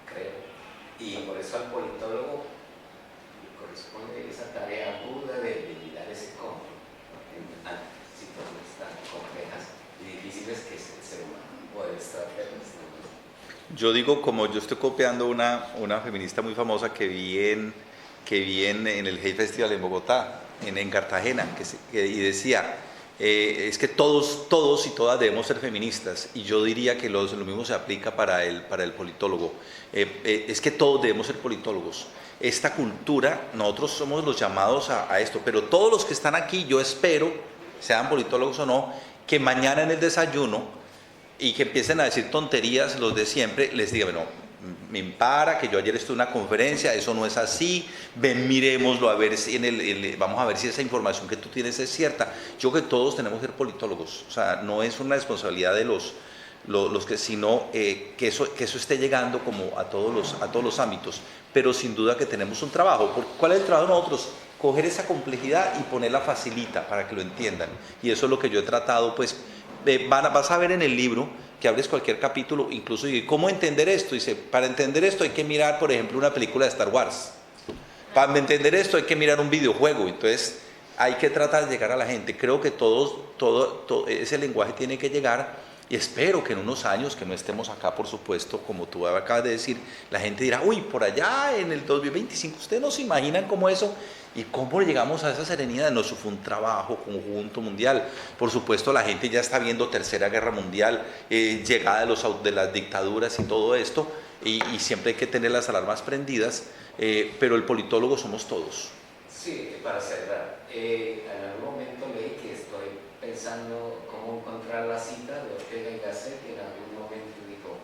creo. Y por eso al politólogo le corresponde esa tarea aguda de mirar ese cómo ante situaciones tan complejas y difíciles que es el ser humano o el extraterrestre. Yo digo, como yo estoy copiando una feminista muy famosa que vi en el Hey Festival en Bogotá, en Cartagena, y decía, es que todos y todas debemos ser feministas, y yo diría que lo mismo se aplica para el politólogo. Es que todos debemos ser politólogos. Esta cultura, nosotros somos los llamados a esto, pero todos los que están aquí, yo espero, sean politólogos o no, que mañana en el desayuno y que empiecen a decir tonterías los de siempre, les diga, bueno, me impara, que yo ayer estuve en una conferencia, eso no es así, ven, miremoslo, a ver si vamos a ver si esa información que tú tienes es cierta. Yo creo que todos tenemos que ser politólogos, o sea, no es una responsabilidad de los que, sino que eso esté llegando como a todos los ámbitos, pero sin duda que tenemos un trabajo. ¿Cuál es el trabajo de nosotros? Coger esa complejidad y ponerla facilita para que lo entiendan, y eso es lo que yo he tratado, pues. Vas a ver en el libro que abres cualquier capítulo, incluso y cómo entender esto. Dice, para entender esto hay que mirar, por ejemplo, una película de Star Wars. Para entender esto hay que mirar un videojuego. Entonces hay que tratar de llegar a la gente. Creo que todo ese lenguaje tiene que llegar, y espero que en unos años, que no estemos acá, por supuesto, como tú acabas de decir, la gente dirá, uy, por allá en el 2025, ¿ustedes no se imaginan cómo eso? ¿Y cómo llegamos a esa serenidad? No, eso fue un trabajo conjunto mundial. Por supuesto, la gente ya está viendo Tercera Guerra Mundial, llegada de las dictaduras y todo esto, y siempre hay que tener las alarmas prendidas, pero el politólogo somos todos. Sí, para cerrar, en algún momento leí que estoy pensando cómo encontrar la cita de Ortega y Gasset, que en algún momento dijo,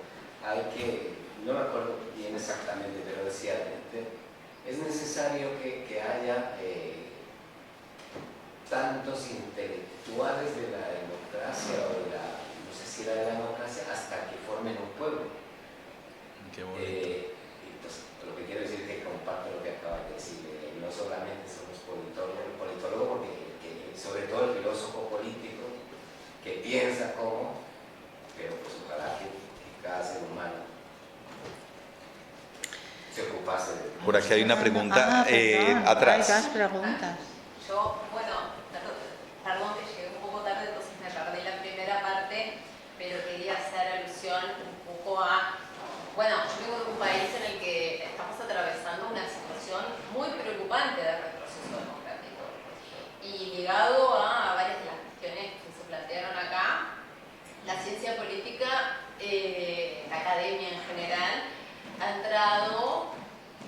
no me acuerdo bien exactamente, pero decía, es necesario que haya tantos intelectuales de la democracia o no sé si era de la democracia, hasta que formen un pueblo. Qué bonito. Entonces, lo que quiero decir es que comparto lo que acabas de decir, no solamente somos politólogos, porque sobre todo el filósofo político que piensa cómo, pero pues ojalá que cada ser humano se ocupase de... Por aquí hay una pregunta atrás. Hay más preguntas. Yo, bueno, perdón que llegué un poco tarde, entonces me perdí la primera parte, pero quería hacer alusión un poco a... Bueno, yo vivo en un país en el que estamos atravesando una relevante del retroceso democrático. Y ligado a varias de las cuestiones que se plantearon acá, la ciencia política, la academia en general, ha entrado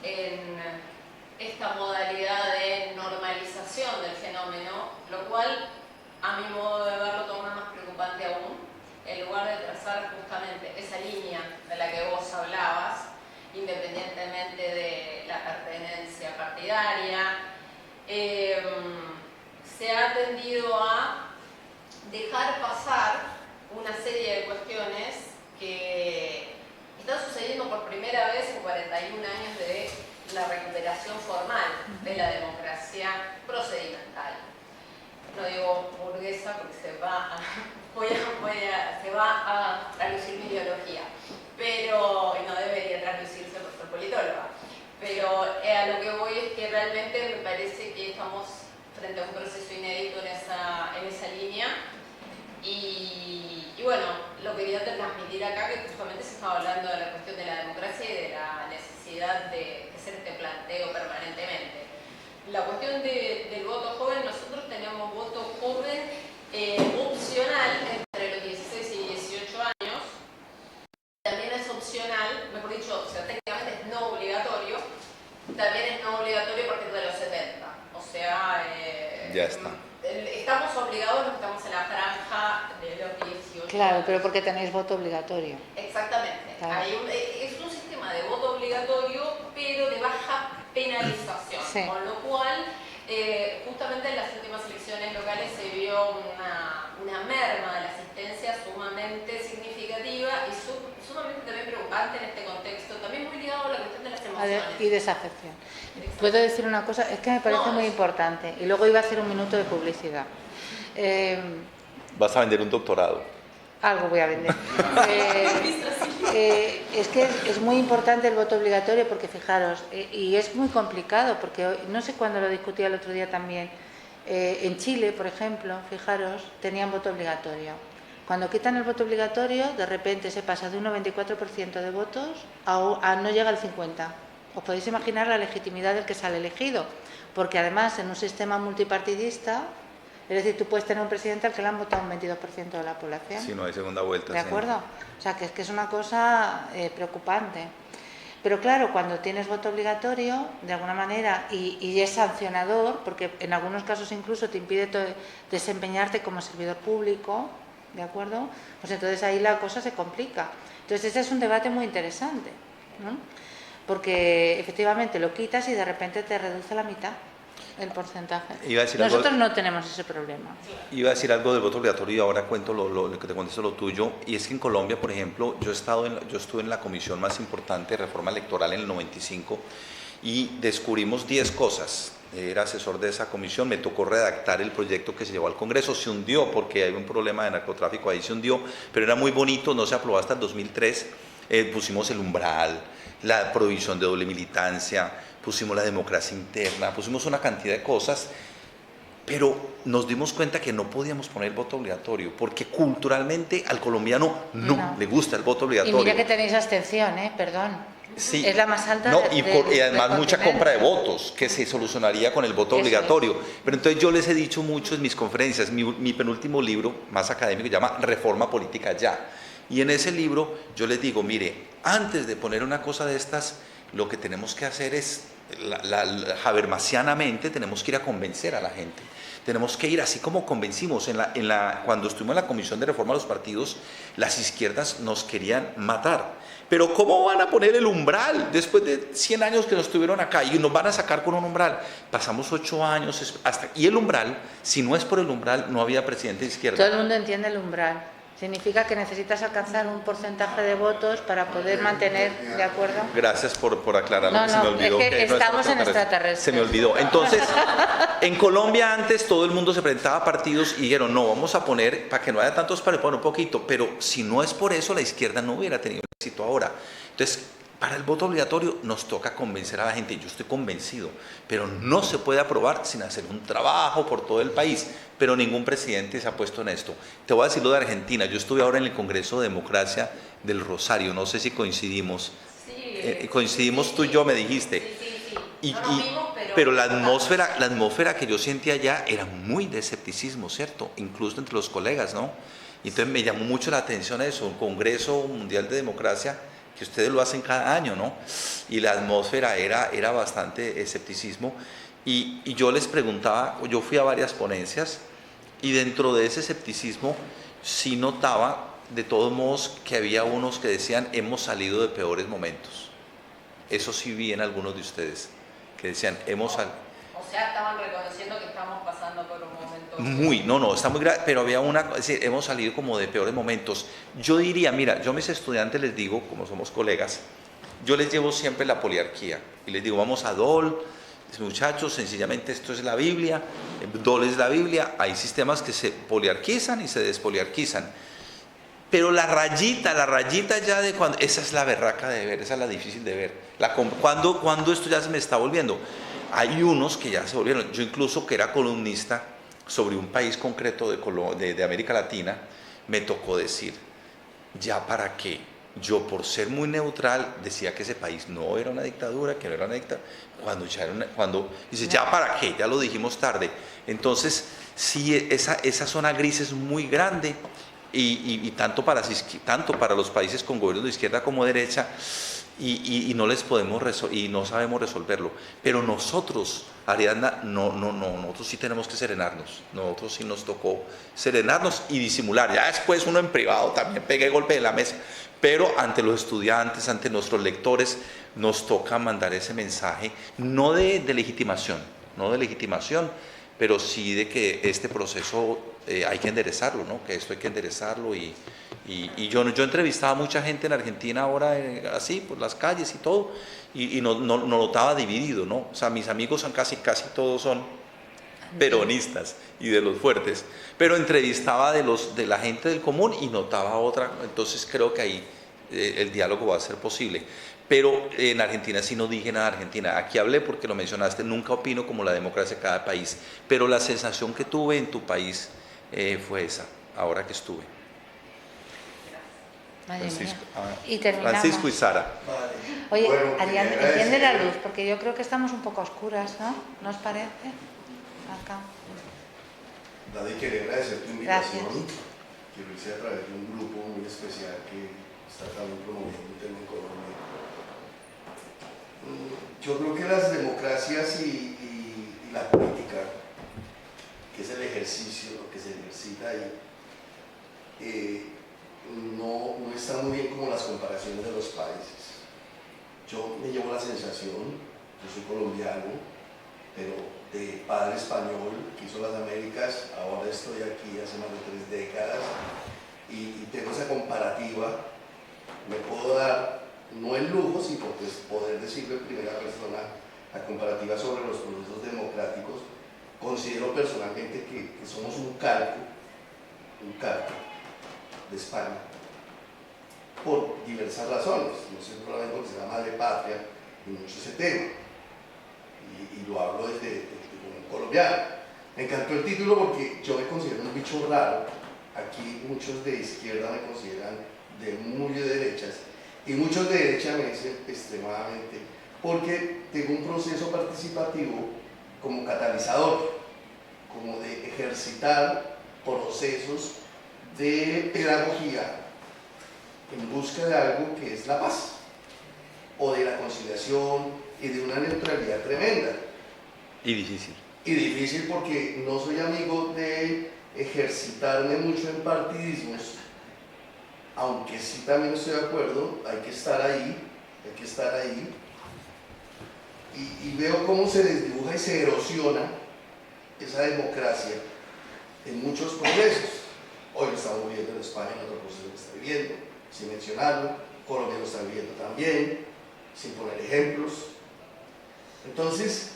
en esta modalidad de normalización del fenómeno, lo cual, a mi modo de verlo, toma más preocupante aún, en lugar de trazar justamente esa línea de la que vos hablabas, independientemente de la pertenencia partidaria, se ha tendido a dejar pasar una serie de cuestiones que están sucediendo por primera vez en 41 años de la recuperación formal de la democracia procedimental. No digo burguesa porque se va a traducir mi ideología, pero y no debería traducirse por ser politóloga. Pero a lo que voy es que realmente me parece que estamos frente a un proceso inédito en esa línea. Y bueno, lo quería transmitir acá, que justamente se estaba hablando de la cuestión de la democracia y de la necesidad de hacer este planteo permanentemente. La cuestión del voto joven, nosotros tenemos voto joven opcional entre los 16 y 18 años. También es opcional, mejor dicho, o sea, técnicamente es no obligatorio. También es no obligatorio porque es de los 70. O sea, ya está. Estamos obligados, no estamos en la franja de los 18. Claro, pero porque tenéis voto obligatorio. Exactamente. Claro. Es un sistema de voto obligatorio, pero de baja penalización. Sí. Con lo cual, justamente en las últimas elecciones locales se vio una merma de la asistencia sumamente significativa y sumamente también preocupante en este contexto, también muy ligado a la cuestión de las emociones. Y desafección. ¿Puedo decir una cosa? Es que me parece muy importante. Y luego iba a hacer un minuto de publicidad. Vas a vender un doctorado. Algo voy a vender. Es que es muy importante el voto obligatorio porque fijaros, y es muy complicado porque no sé cuándo lo discutía el otro día también, en Chile, por ejemplo, fijaros, tenían voto obligatorio. Cuando quitan el voto obligatorio, de repente se pasa de un 94% de votos a no llega al 50%. Os podéis imaginar la legitimidad del que sale elegido, porque además en un sistema multipartidista, es decir, tú puedes tener un presidente al que le han votado un 22% de la población. Si no hay segunda vuelta. ¿De acuerdo? O sea, que es una cosa preocupante. Pero claro, cuando tienes voto obligatorio, de alguna manera, y es sancionador, porque en algunos casos incluso te impide desempeñarte como servidor público, ¿de acuerdo? Pues entonces ahí la cosa se complica. Entonces ese es un debate muy interesante, ¿no? Porque efectivamente lo quitas y de repente te reduce la mitad el porcentaje. Nosotros no tenemos ese problema. Iba a decir algo del voto obligatorio y ahora cuento lo que te contesto lo tuyo. Y es que en Colombia, por ejemplo, yo estuve en la comisión más importante de reforma electoral en el 95 y descubrimos 10 cosas. Era asesor de esa comisión, me tocó redactar el proyecto que se llevó al Congreso, se hundió porque hay un problema de narcotráfico, ahí se hundió, pero era muy bonito, no se aprobó hasta el 2003, pusimos el umbral, la prohibición de doble militancia, pusimos la democracia interna, pusimos una cantidad de cosas, pero nos dimos cuenta que no podíamos poner el voto obligatorio, porque culturalmente al colombiano no le gusta el voto obligatorio. Y mira que tenéis abstención, perdón. Sí. Es la más alta. No, y además mucha compra de votos que se solucionaría con el voto obligatorio. Pero entonces yo les he dicho mucho en mis conferencias, mi penúltimo libro, más académico, se llama Reforma Política Ya. Y en ese libro yo les digo, mire, antes de poner una cosa de estas, lo que tenemos que hacer es, habermasianamente, tenemos que ir a convencer a la gente. Tenemos que ir, así como convencimos, cuando estuvimos en la Comisión de Reforma de los Partidos, las izquierdas nos querían matar. Pero ¿cómo van a poner el umbral después de 100 años que nos estuvieron acá y nos van a sacar con un umbral? Pasamos 8 años, y el umbral, si no es por el umbral, no había presidente de izquierda. Todo el mundo entiende el umbral. Significa que necesitas alcanzar un porcentaje de votos para poder mantener, ¿de acuerdo? Gracias por aclararlo, que se me olvidó. Es que estamos en extraterrestres. Se me olvidó. Entonces, en Colombia antes todo el mundo se presentaba a partidos y dijeron, no, vamos a poner, para que no haya tantos para poner un poquito, pero si no es por eso, la izquierda no hubiera tenido éxito ahora. Entonces, para el voto obligatorio nos toca convencer a la gente, yo estoy convencido, pero no se puede aprobar sin hacer un trabajo por todo el país, pero ningún presidente se ha puesto en esto. Te voy a decir lo de Argentina, yo estuve ahora en el Congreso de Democracia del Rosario, no sé si coincidimos. Sí, coincidimos tú y yo, me dijiste. Sí. No nos vimos, pero Pero la atmósfera que yo sentía allá era muy de escepticismo, ¿cierto? Incluso entre los colegas, ¿no? Y entonces me llamó mucho la atención eso, un Congreso Mundial de Democracia, que ustedes lo hacen cada año, ¿no? Y la atmósfera era bastante escepticismo. Y yo les preguntaba, yo fui a varias ponencias, y dentro de ese escepticismo sí notaba, de todos modos, que había unos que decían, hemos salido de peores momentos. Eso sí vi en algunos de ustedes, que decían, hemos salido. O sea, estaban reconociendo que estamos pasando por un momento... Está muy grave, pero había es decir, hemos salido como de peores momentos. Yo diría, mira, yo a mis estudiantes les digo, como somos colegas, yo les llevo siempre la poliarquía, y les digo, vamos a DOL, muchachos, sencillamente esto es la Biblia, DOL es la Biblia, hay sistemas que se poliarquizan y se despoliarquizan. Pero la rayita ya de cuando, esa es la berraca de ver, esa es la difícil de ver. Cuando esto ya se me está volviendo. Hay unos que ya se volvieron. Yo incluso que era columnista sobre un país concreto de América Latina, me tocó decir, ¿ya para qué? Yo por ser muy neutral decía que ese país no era una dictadura, que no era una dictadura, dice, ¿ya para qué? Ya lo dijimos tarde. Entonces, sí, esa zona gris es muy grande. Y tanto para los países con gobiernos de izquierda como derecha, y no les podemos y no sabemos resolverlo. Pero nosotros, Ariadna, nosotros sí tenemos que serenarnos. Nosotros sí nos tocó serenarnos y disimular. Ya después uno en privado también pegue golpe de la mesa. Pero ante los estudiantes, ante nuestros lectores, nos toca mandar ese mensaje, no de legitimación, pero sí de que este proceso hay que enderezarlo, ¿no? Que esto hay que enderezarlo y yo entrevistaba a mucha gente en Argentina ahora así por las calles y todo y no notaba dividido, ¿no? O sea, mis amigos son casi todos son peronistas y de los fuertes, pero entrevistaba de la gente del común y notaba otra, entonces creo que ahí el diálogo va a ser posible. Pero en Argentina sí no dije nada de Argentina. Aquí hablé porque lo mencionaste, nunca opino como la democracia de cada país, pero la sensación que tuve en tu país fue esa, ahora que estuve. Y terminamos. Francisco y Sara. Vale. Oye, Bueno, Ariadna, enciende la luz, porque yo creo que estamos un poco oscuras, ¿no? ¿No os parece? Acá. David, quería agradecer tu invitación, Gracias. que lo hice a través de un grupo muy especial que está también promoviendo un tema en Colombia. Yo creo que las democracias y la política, que es el ejercicio, lo que se ejercita ahí, no está muy bien como las comparaciones de los países. Yo me llevo la sensación, yo soy colombiano, pero de padre español que hizo las Américas, ahora estoy aquí hace más de 3 décadas y tengo esa comparativa, me puedo dar no el lujo, sino pues poder decirlo en primera persona, la comparativa sobre los procesos democráticos. Considero personalmente que somos un calco de España, por diversas razones, no sé, probablemente porque sea madre patria y mucho ese tema, y lo hablo desde como un colombiano. Me encantó el título porque yo me considero un bicho raro. Aquí muchos de izquierda me consideran de muy de derechas, y muchos de derecha me dicen extremadamente, porque tengo un proceso participativo como catalizador, como de ejercitar procesos de pedagogía en busca de algo que es la paz, o de la conciliación y de una neutralidad tremenda. Y difícil. Y difícil porque no soy amigo de ejercitarme mucho en partidismos, aunque sí también estoy de acuerdo, hay que estar ahí, y veo cómo se desdibuja y se erosiona esa democracia en muchos procesos. Hoy lo estamos viviendo en España, en otro proceso que está viviendo, sin mencionarlo, Colombia lo está viviendo también, sin poner ejemplos. Entonces,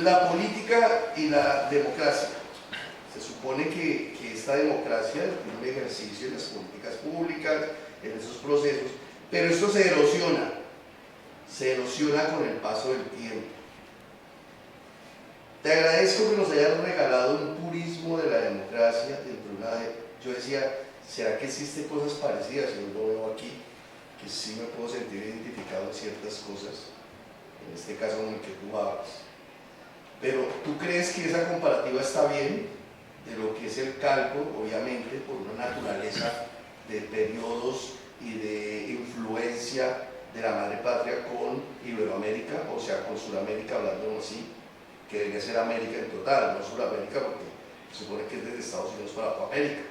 la política y la democracia, se supone que esta democracia tiene un ejercicio en las políticas públicas, en esos procesos, pero esto se erosiona con el paso del tiempo. Te agradezco que nos hayas regalado un purismo de la democracia. Yo decía, ¿será que existen cosas parecidas? Yo lo veo aquí, que sí me puedo sentir identificado en ciertas cosas. en este caso en el que tú hablas. Pero ¿tú crees que esa comparativa está bien de lo que es el cálculo, obviamente, por una naturaleza de periodos y de influencia de la madre patria con Iberoamérica, o sea, con Sudamérica, hablando así, que debería ser América en total, no Sudamérica, porque se supone que es desde Estados Unidos para América.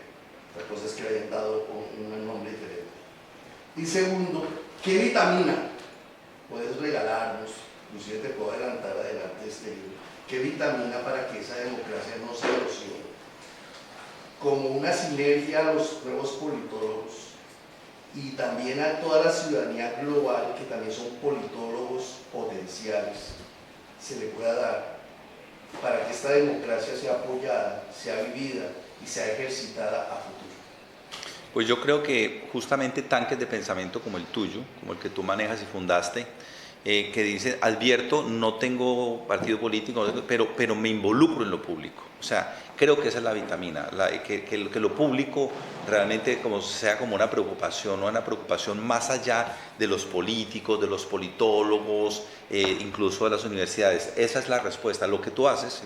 La cosa es que le hayan dado un nombre diferente. Y segundo, ¿qué vitamina puedes regalarnos? Inclusive te puedo adelantar adelante este libro. ¿Qué vitamina para que esa democracia no se erosione? Como una sinergia a los nuevos politólogos y también a toda la ciudadanía global, que también son politólogos potenciales, se le pueda dar para que esta democracia sea apoyada, sea vivida y sea ejercitada a futuro. Pues yo creo que justamente tanques de pensamiento como el tuyo, como el que tú manejas y fundaste, que dice, advierto, no tengo partido político, pero me involucro en lo público. O sea, creo que esa es la vitamina, que lo público realmente sea como una preocupación, una preocupación más allá de los políticos, de los politólogos, incluso de las universidades. Esa es la respuesta. Lo que tú haces,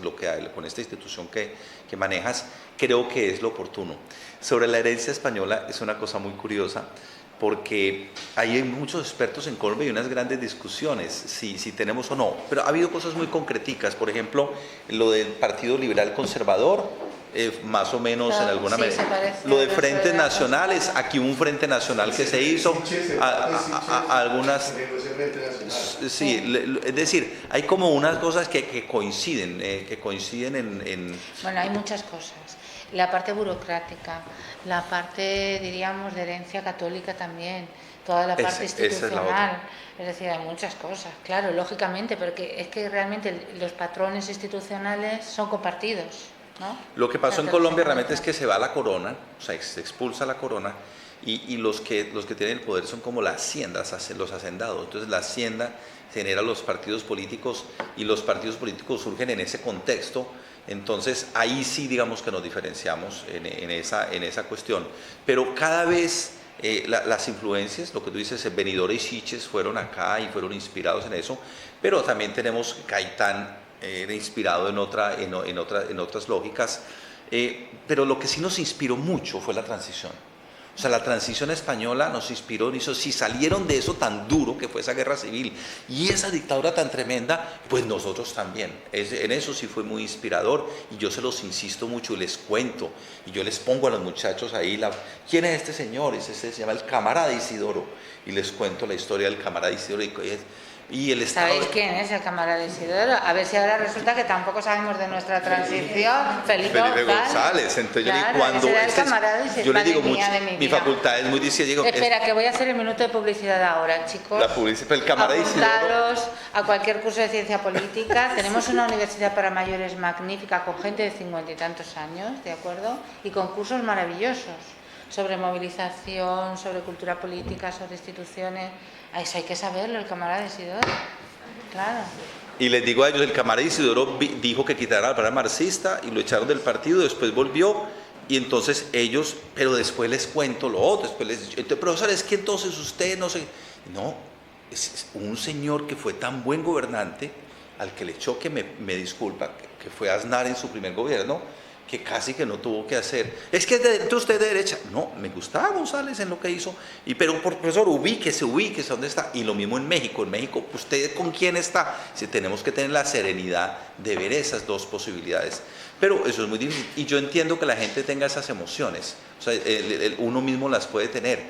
con esta institución que manejas, creo que es lo oportuno. Sobre la herencia española es una cosa muy curiosa, porque hay muchos expertos en Colombia y unas grandes discusiones, si tenemos o no, pero ha habido cosas muy concreticas, por ejemplo, lo del Partido Liberal Conservador, más o menos en alguna medida, lo de frentes nacionales, aquí un frente nacional que se hizo, algunas, sí, es decir, hay como unas cosas que coinciden en... Bueno, hay muchas cosas. La parte burocrática, la parte, diríamos, de herencia católica también, toda la parte institucional, es decir, hay muchas cosas, claro, lógicamente, porque es que realmente los patrones institucionales son compartidos, ¿no? Lo que pasó en Colombia realmente es que se va la corona, o sea, se expulsa la corona, y los que tienen el poder son como la hacienda, los hacendados. Entonces la hacienda genera los partidos políticos y los partidos políticos surgen en ese contexto. Entonces ahí sí digamos que nos diferenciamos en esa cuestión. Pero cada vez las influencias, lo que tú dices, Benidorm y Siches fueron acá y fueron inspirados en eso, pero también tenemos Gaitán inspirado en otras lógicas. Pero lo que sí nos inspiró mucho fue la transición. O sea, la transición española nos inspiró, si salieron de eso tan duro que fue esa guerra civil y esa dictadura tan tremenda, pues nosotros también. En eso sí fue muy inspirador y yo se los insisto mucho y les cuento. Y yo les pongo a los muchachos ahí, ¿quién es este señor? Se llama el camarada Isidoro. Y les cuento la historia del camarada Isidoro. ¿Sabéis quién es el camarada Isidoro? A ver si ahora resulta que tampoco sabemos de nuestra transición. Felipe González. Entonces claro, yo le digo mucho, mi facultad es muy difícil. Espera, que voy a hacer el minuto de publicidad ahora, chicos. La publicidad, el camarada Isidoro. Apuntaros a cualquier curso de ciencia política. Tenemos una universidad para mayores magnífica con gente de 50 y tantos años, ¿de acuerdo? Y con cursos maravillosos sobre movilización, sobre cultura política, sobre instituciones. Eso hay que saberlo, el camarada Isidoro, claro. Y les digo a ellos, el camarada Isidoro dijo que quitaran la palabra marxista y lo echaron del partido, después volvió y entonces ellos, pero después les cuento lo otro, después les digo, profesor, es que entonces usted no sé, no, es un señor que fue tan buen gobernante, al que le echó, que me disculpa, que fue Aznar en su primer gobierno, que casi que no tuvo que hacer. Es que usted de derecha. No, me gustaba González en lo que hizo. Pero profesor, ubíquese, ¿dónde está? Y lo mismo en México. En México, ¿usted con quién está? Si tenemos que tener la serenidad de ver esas dos posibilidades. Pero eso es muy difícil. Y yo entiendo que la gente tenga esas emociones. O sea, uno mismo las puede tener.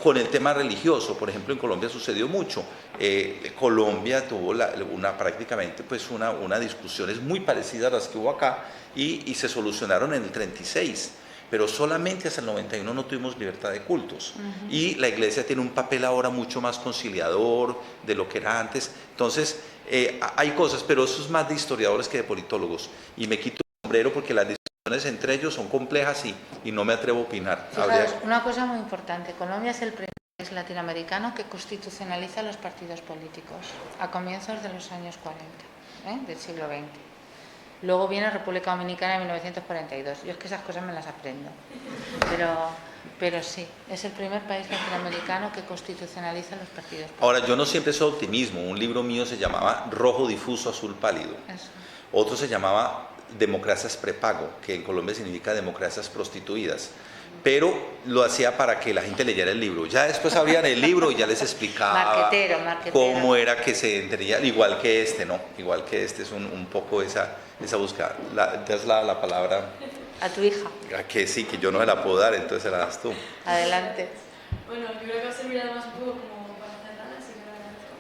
Con el tema religioso, por ejemplo, en Colombia sucedió mucho. Colombia tuvo prácticamente pues una discusiones muy parecidas a las que hubo acá y se solucionaron en el 36, pero solamente hasta el 91 no tuvimos libertad de cultos. Y la iglesia tiene un papel ahora mucho más conciliador de lo que era antes. Entonces, hay cosas, pero eso es más de historiadores que de politólogos. Y me quito el sombrero porque las discusiones entre ellos son complejas y no me atrevo a opinar. Fijaros, una cosa muy importante, Colombia es el primer país latinoamericano que constitucionaliza los partidos políticos a comienzos de los años 40, del siglo XX. Luego viene República Dominicana en 1942. Yo es que esas cosas me las aprendo. Pero pero sí, es el primer país latinoamericano que constitucionaliza los partidos políticos. Ahora, yo no siempre es optimismo. Un libro mío se llamaba Rojo difuso, azul pálido. Eso. Otro se llamaba Democracias prepago, que en Colombia significa democracias prostituidas. Pero lo hacía para que la gente leyera el libro. Ya después abrían el libro y ya les explicaba Marquetero. cómo era que se entendía, igual que este, ¿no? Igual que este es un poco esa búsqueda. Das la palabra A tu hija. a que sí, que yo no se la puedo dar, entonces se la das tú. Adelante. Bueno, yo creo que va a servir además un poco como para cerrar, así que lo agradezco.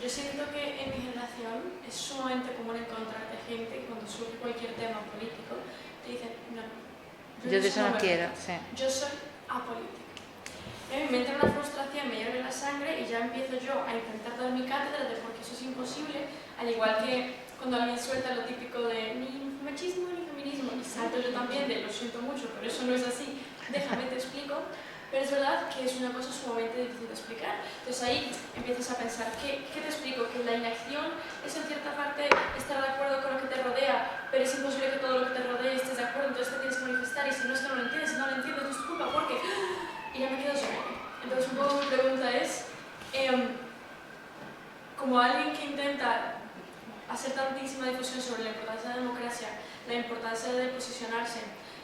Yo siento que en mi generación es sumamente común encontrarte gente que cuando surge cualquier tema político te dicen, no, Yo de eso no quiero, sí. yo soy apolítica. Y a mí me entra una frustración, me hierve la sangre y ya empiezo yo a intentar dar mi cátedra de por qué eso es imposible, al igual que cuando alguien suelta lo típico de ni machismo ni feminismo, y salto yo también de lo siento mucho, pero eso no es así, déjame te explico. Pero es verdad que es una cosa sumamente difícil de explicar. Entonces ahí empiezas a pensar, ¿qué te explico? Que la inacción es en cierta parte estar de acuerdo con lo que te rodea, pero es imposible que todo lo que te rodee estés de acuerdo, entonces te tienes que manifestar, y si no es que no lo entiendes, si no lo entiendes, no es tu culpa, porque... Y ya me quedo sin aire. Entonces un poco mi pregunta es, como alguien que intenta hacer tantísima difusión sobre la importancia de la democracia, la importancia de posicionarse,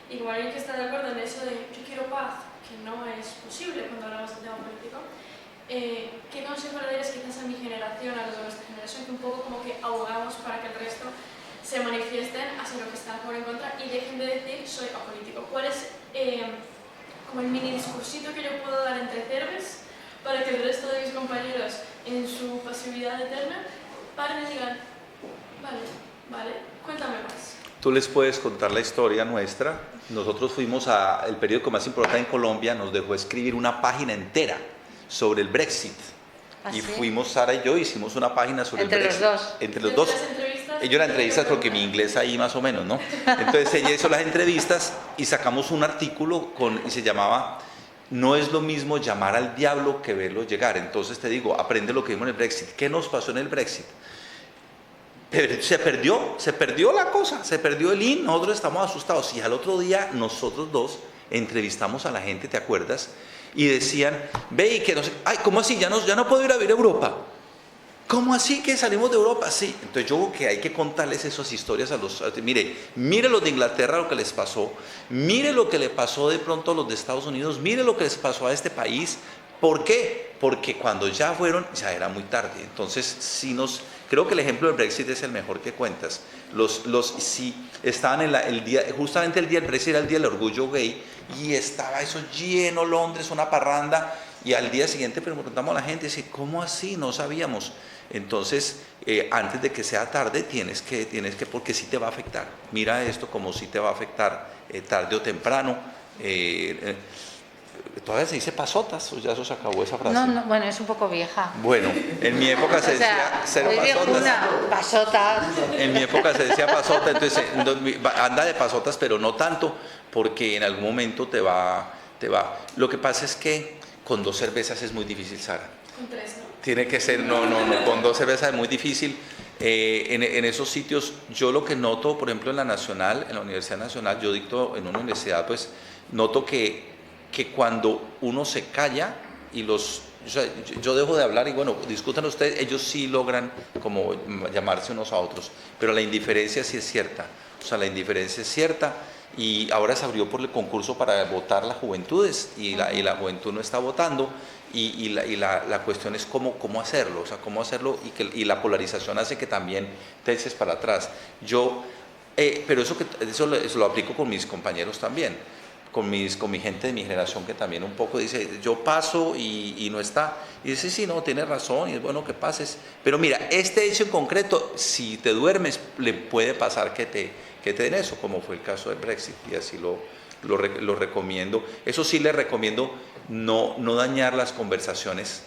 y como alguien que está de acuerdo en eso de yo quiero paz, que no es posible cuando hablamos de tema político, ¿qué consejo le darías quizás a mi generación, a los de nuestra generación, que un poco como que abogamos para que el resto se manifiesten hacia lo que están por en contra y dejen de decir soy apolítico? ¿Cuál es como el mini discursito que yo puedo dar entre cerves para que el resto de mis compañeros en su pasividad eterna paren y digan vale, cuéntame más? Tú les puedes contar la historia nuestra. Nosotros fuimos el periódico más importante en Colombia, nos dejó escribir una página entera sobre el Brexit. ¿Ah, y sí? fuimos, Sara y yo, hicimos una página sobre Entre el los Brexit. dos. Entre los dos. Yo las entrevistas porque mi inglés ahí más o menos, ¿no? Entonces ella hizo las entrevistas y sacamos un artículo y se llamaba No es lo mismo llamar al diablo que verlo llegar. Entonces te digo, aprende lo que vimos en el Brexit. ¿Qué nos pasó en el Brexit? Se perdió la cosa, se perdió el IN, nosotros estamos asustados. Y al otro día nosotros dos entrevistamos a la gente, ¿te acuerdas? Y decían, ve y que no sé, ay, ¿cómo así? Ya no puedo ir a ver Europa. ¿Cómo así que salimos de Europa? Sí. Entonces yo creo que hay que contarles esas historias mire los de Inglaterra lo que les pasó, mire lo que le pasó de pronto a los de Estados Unidos, mire lo que les pasó a este país. ¿Por qué? Porque cuando ya fueron, ya era muy tarde. Entonces, creo que el ejemplo del Brexit es el mejor que cuentas. Si estaban justamente el día del Brexit era el día del orgullo gay, y estaba eso lleno, Londres, una parranda, y al día siguiente preguntamos a la gente, ¿cómo así? No sabíamos. Entonces, antes de que sea tarde, tienes que, porque sí te va a afectar. Mira esto como sí te va a afectar tarde o temprano. Todavía se dice pasotas, o ya eso se acabó esa frase. No, bueno, es un poco vieja. Bueno, en mi época se decía ser pasotas. En mi época se decía pasota, entonces anda de pasotas, pero no tanto, porque en algún momento te va. Lo que pasa es que con 2 cervezas es muy difícil, Sara. Con 3, ¿no? Tiene que ser, no, con 2 cervezas es muy difícil. En esos sitios, yo lo que noto, por ejemplo, en la Universidad Nacional, yo dicto en una universidad, pues noto que cuando uno se calla y yo dejo de hablar y bueno, discutan ustedes, ellos sí logran como llamarse unos a otros, pero la indiferencia sí es cierta, la indiferencia es cierta, y ahora se abrió por el concurso para votar las juventudes y la juventud no está votando, y la cuestión es cómo hacerlo, cómo hacerlo, y la polarización hace que también te eches para atrás. Pero eso lo aplico con mis compañeros también. Con mi gente de mi generación, que también un poco dice, yo paso y no está, y dice, sí, no, tienes razón, y es bueno que pases, pero mira, este hecho en concreto, si te duermes, le puede pasar que te den eso, como fue el caso del Brexit, y así lo recomiendo. Eso sí, les recomiendo no dañar las conversaciones,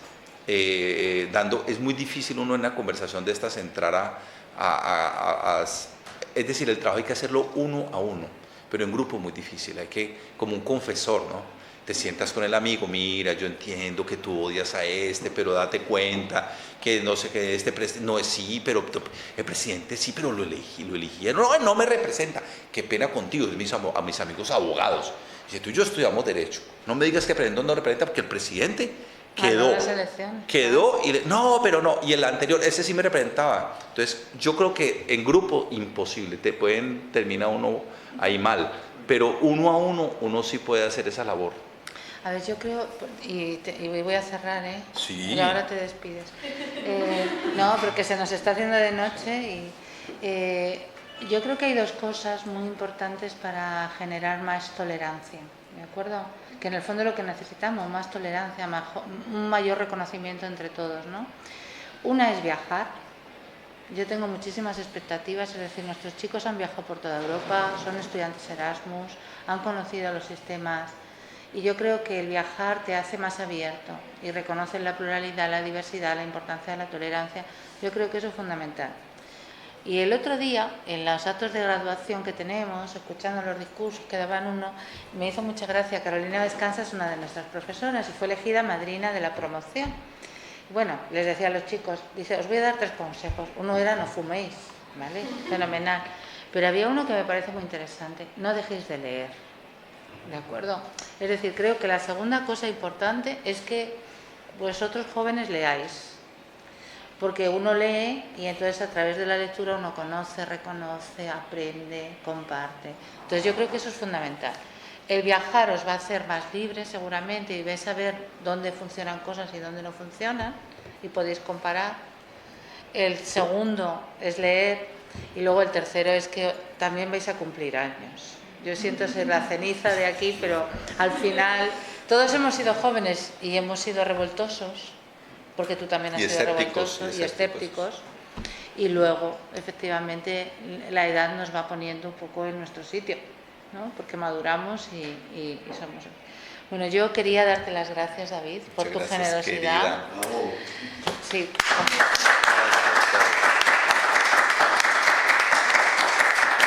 es muy difícil uno en una conversación de estas entrar es decir, el trabajo hay que hacerlo uno a uno, pero en grupo es muy difícil, hay que, como un confesor, ¿no? Te sientas con el amigo, mira, yo entiendo que tú odias a pero date cuenta que no sé qué, no es sí, pero el presidente sí, pero lo eligieron, no me representa, qué pena contigo, a mis amigos abogados, Dice, tú y yo estudiamos Derecho. No me digas que Aprendón no representa porque el presidente quedó y no, pero no, y el anterior, ese sí me representaba. Entonces, yo creo que en grupo, imposible, te pueden terminar uno ahí mal, pero uno a uno sí puede hacer esa labor. A ver, yo creo, y voy a cerrar, Sí. Pero ahora te despides. No, porque se nos está haciendo de noche y yo creo que hay dos cosas muy importantes para generar más tolerancia, ¿de acuerdo? Que en el fondo lo que necesitamos, más tolerancia, un mayor reconocimiento entre todos, ¿no? Una es viajar. Yo tengo muchísimas expectativas, es decir, nuestros chicos han viajado por toda Europa, son estudiantes Erasmus, han conocido los sistemas y yo creo que el viajar te hace más abierto y reconoces la pluralidad, la diversidad, la importancia de la tolerancia. Yo creo que eso es fundamental. Y el otro día, en los actos de graduación que tenemos, escuchando los discursos que daban uno, me hizo mucha gracia. Carolina Descansa es una de nuestras profesoras y fue elegida madrina de la promoción. Bueno, les decía a los chicos, dice, os voy a dar 3 consejos. Uno era no fuméis, ¿vale? Fenomenal. Pero había uno que me parece muy interesante, no dejéis de leer, ¿de acuerdo? Es decir, creo que la segunda cosa importante es que vosotros jóvenes leáis. Porque uno lee y entonces a través de la lectura uno conoce, reconoce, aprende, comparte. Entonces yo creo que eso es fundamental. El viajar os va a hacer más libres seguramente y vais a ver dónde funcionan cosas y dónde no funcionan y podéis comparar. El segundo es leer y luego el tercero es que también vais a cumplir años. Yo siento ser la ceniza de aquí, pero al final todos hemos sido jóvenes y hemos sido revoltosos. Porque tú también has sido revoltoso y escépticos. Y luego, efectivamente, la edad nos va poniendo un poco en nuestro sitio, ¿no? Porque maduramos y somos... Bueno, yo quería darte las gracias, David, por tu generosidad. Sí.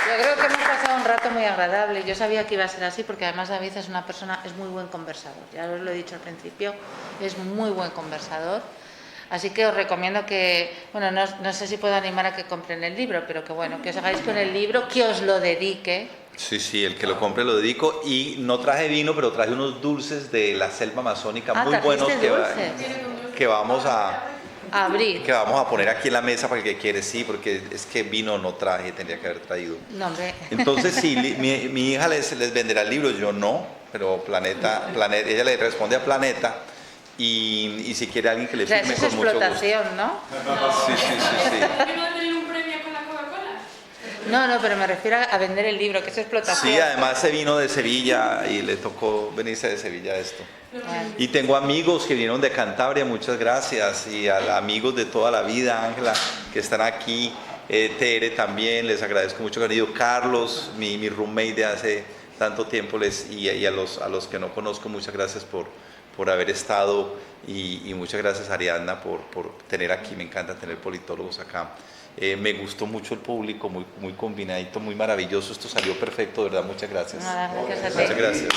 Yo creo que hemos pasado un rato muy agradable. Yo sabía que iba a ser así porque además David es una persona, es muy buen conversador. Ya os lo he dicho al principio, es muy buen conversador. Así que os recomiendo que, bueno, no sé si puedo animar a que compren el libro, pero que bueno, que os hagáis con el libro, que os lo dedique. Sí, el que lo compre lo dedico. Y no traje vino, pero traje unos dulces de la selva amazónica muy buenos que vamos a abrir. Que vamos a poner aquí en la mesa para el que quiere, sí, porque es que vino no traje, tendría que haber traído. No, hombre. Entonces, sí, mi hija les venderá el libro, yo no, pero Planeta, ella le responde a Planeta. Y si quiere alguien que le firme con mucho gusto. Es explotación, ¿no? Sí. ¿No va a tener un premio con la Coca-Cola? No, pero me refiero a vender el libro, que es explotación. Sí, además se vino de Sevilla y le tocó venirse de Sevilla esto. Y tengo amigos que vinieron de Cantabria, muchas gracias. Y a amigos de toda la vida, Ángela, que están aquí. Tere también, les agradezco mucho que han ido. Carlos, mi roommate de hace tanto tiempo, y a los que no conozco, muchas gracias por haber estado y muchas gracias Ariadna por tener aquí, me encanta tener politólogos acá. Me gustó mucho el público, muy combinadito, muy maravilloso, esto salió perfecto, de verdad, muchas gracias. Nada, gracias a ti. Muchas gracias.